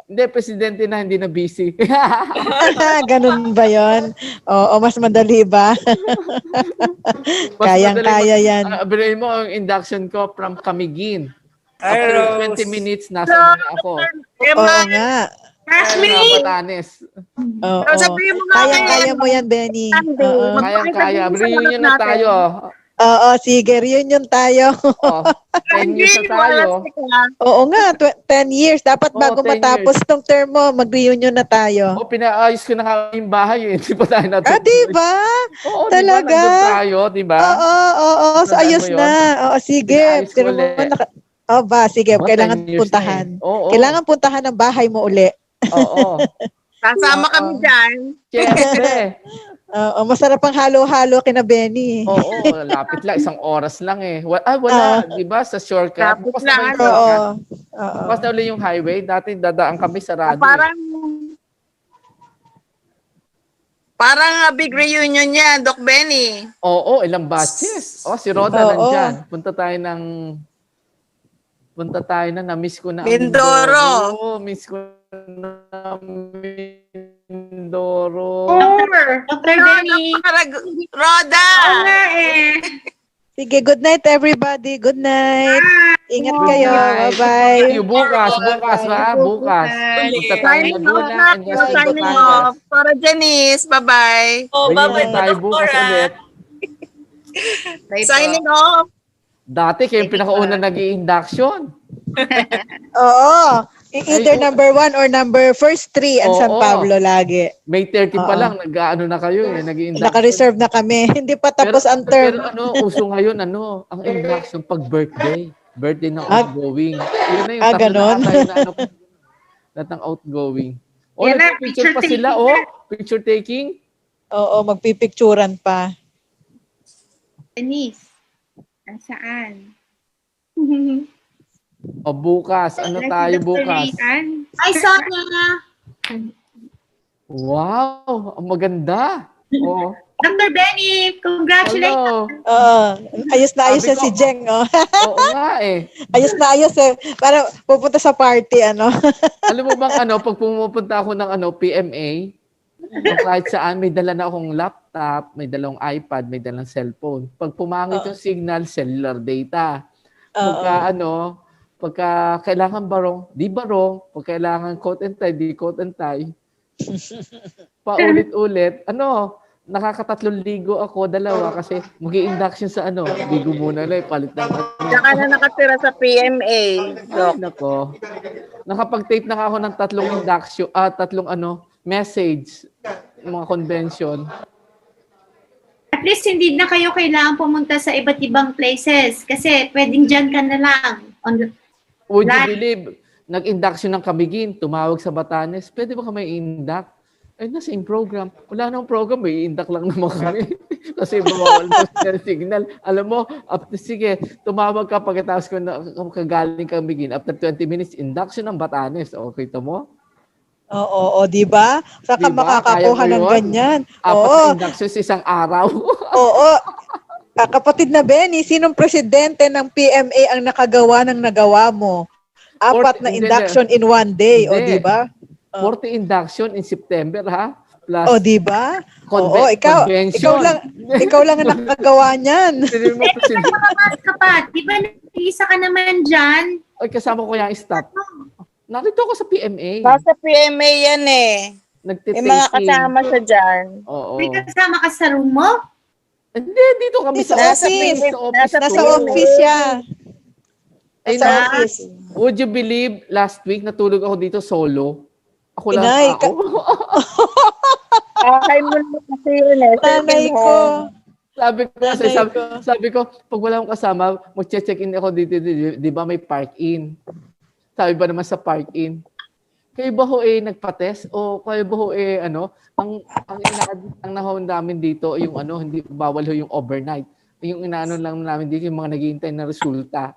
Hindi, presidente na, hindi na busy. Ganun ba yon? Oo, mas madali ba? Kayang-kaya yan. Abirin mo ang induction ko from Camiguin. Hi, After Rose. 20 minutes, nasa na ako. Oo nga. Batanes. Oo. Sabihin mo nga Kayang-kaya mo yan, Benny. Oo. Kayang-kaya. Reunion na tayo. Oo, sige, reunion tayo. Oh, 10 years na tayo. Oo nga, 10 years. Dapat Oo, bago 10 matapos tong term mo, mag-reunion na tayo. Oh, pinaayos ko na nga yung bahay eh. Hindi pa tayo natutuloy. Diba? Oo, Talaga? Diba? Nandun tayo, diba? Oo. So, Tandaan ayos mo yun? na. Oo, sige. Pinaayos ko Pero ulit. sige. Diba, Kailangan 10 years puntahan. na eh. Oo. Kailangan puntahan ng bahay mo uli. Oo. Kasama kami dyan. Siyempre. Oo, masarap ang halo-halo kina Benny. Oo, lapit lang. 1 oras lang eh. Wala. Diba? Sa shortcut. Lapit Bukas lang, na yung Oo. shortcut. Bukas na uli yung highway. Dati dadaan kami sarado. Parang big reunion yan, Doc Benny. Oo, ilang batches. Oh, si Roda Oo. nandyan. Punta tayo na, na-miss ko na ang Mindoro. Miss ko na Mindoro. Dr. Benny. Roda! Sige, good night everybody. Good night. Ingat kayo. Bye-bye. See you bukas ha? Bukas. Punta tayo Signing Laguna off. and West Signing Batangas. off. Para Janice, bye-bye. Oh, bye-bye, Reunion tayo bukas ulit. Signing off. Dati kayo yung pinakauna nag-i-induction. Oo. Either number 1 or number first 3 ang San Oo. Pablo lagi. May 30 pa Oo. lang, nag-ano na kayo eh, nag-i-induction. Naka-reserve na kami. Hindi pa tapos ang term. Pero uso ngayon, ang induction pag birthday. Birthday ng outgoing. Yun na yung tatlo ganon. na tayo na lahat ng outgoing. O, Yan na, picture pa picture sila, taking picture taking. Oo, magpipicturan pa. Denise. Saan? O, bukas. Ano tayo bukas? Ay, Sonia! Wow, ang maganda. Oh, Dr. Benny, congratulations! hello. Ayos na ayos Sabi siya si ko, Jeng. Oh. Oo nga eh. Ayos na ayos eh. Para pupunta sa party, ano. Alam mo bang pag pumupunta ako ng PMA, o kahit saan, may dala na akong laptop, may dalang iPad, may dalang cellphone. Pag pumangit yung signal, cellular data. Pagka kailangan barong, di barong. Pag kailangan coat and tie, di coat and tie. Paulit-ulit. Nakaka3 ligo ako, 2 kasi mag-i-induction sa ligo muna lang, palit ng Saka na nakatira sa PMA. Ay, nako. Nakapag-tape na ako ng 3 induction, 3 message, mga convention. At least hindi na kayo kailangan pumunta sa iba't ibang places kasi pwedeng dyan ka na lang. Would you believe, nag-induction ng Camiguin, tumawag sa Batanes, pwede ba kami i-induct? Ay, nasa in program. Wala nang program, may i-induct lang naman kami. Kasi bawal mo signal. Alam mo, sige, tumawag ka pagkatapos ko na kagaling Camiguin. After 20 minutes, induction ng Batanes. Okay to mo? Oo, di ba? Saka Diba? makakakuha Kaya mo ng yun? ganyan. 4 Oo. induction sa isang araw. Oo. Kapatid na Benny, sinong presidente ng PMA ang nakagawa ng nagawa mo? Apat na Hindi, induction in one day, o Hindi. di ba? 40 induction in September, ha? Plus O di ba? Oo, convention. ikaw lang ang nakagawa niyan. Hindi mo president. Kapat, di ba isa ka naman dyan? Ay, kasama ko yung staff. Narito ako sa PMA. Nasa PMA yan eh. May mga kasama siya dyan. Oo. May kasama ka sa room mo? Hindi, dito kami sa office. Nasa office siya. Ay, Nasa office. Would you believe, last week, natulog ako dito solo. Ako lang Inay, tao. Okay mo na kasi yun eh. Nanay ko. Sabi ko, pag wala akong kasama, mag-check-in ako dito, di ba may park-in? Sabi ba naman sa park-in? Kayo ba ho nagpa-test? O kayo ba ho ang nahon namin dito, yung hindi bawal ho yung overnight. Yung inaano lang namin dito, yung mga naghihintay na resulta.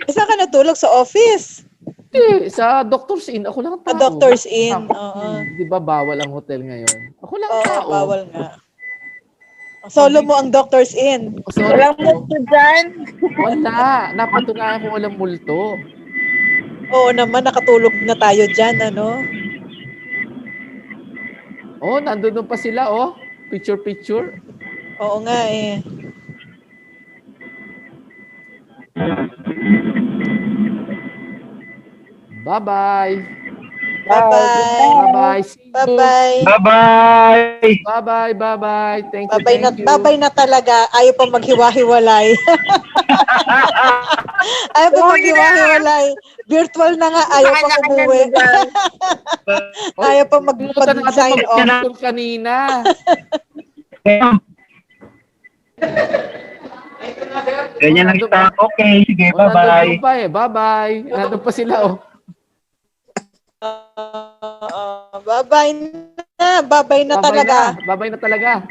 Saan ka natulog? Sa office? Hindi, sa Doctor's Inn. Ako lang tao. Doctor's Inn, oo. Di ba bawal ang hotel ngayon? Ako lang tao. Bawal nga. Solo mo ang Doctor's Inn. Walang multo dyan. Wala. Napatunayan ko walang multo. Oo naman, nakatulog na tayo dyan, ano? Oh, nandun pa sila, oh. Picture. Oo nga eh. Bye-bye. Bye-bye. Bye-bye. See you. Bye-bye. Bye-bye! Bye-bye. Bye-bye. Thank you. Babay na talaga. Ayaw pa maghiwa-hiwalay. Ayaw pa maghiwa-hiwalay. Virtual na nga. Ayaw pa umuwi. Ayaw pa mag-sign off. Kanina. Ganyan lang kita. Okay, sige, bye-bye. Bye-bye. Nandun pa sila, oh. Bye-bye na. Bye-bye na talaga. Bye-bye na talaga.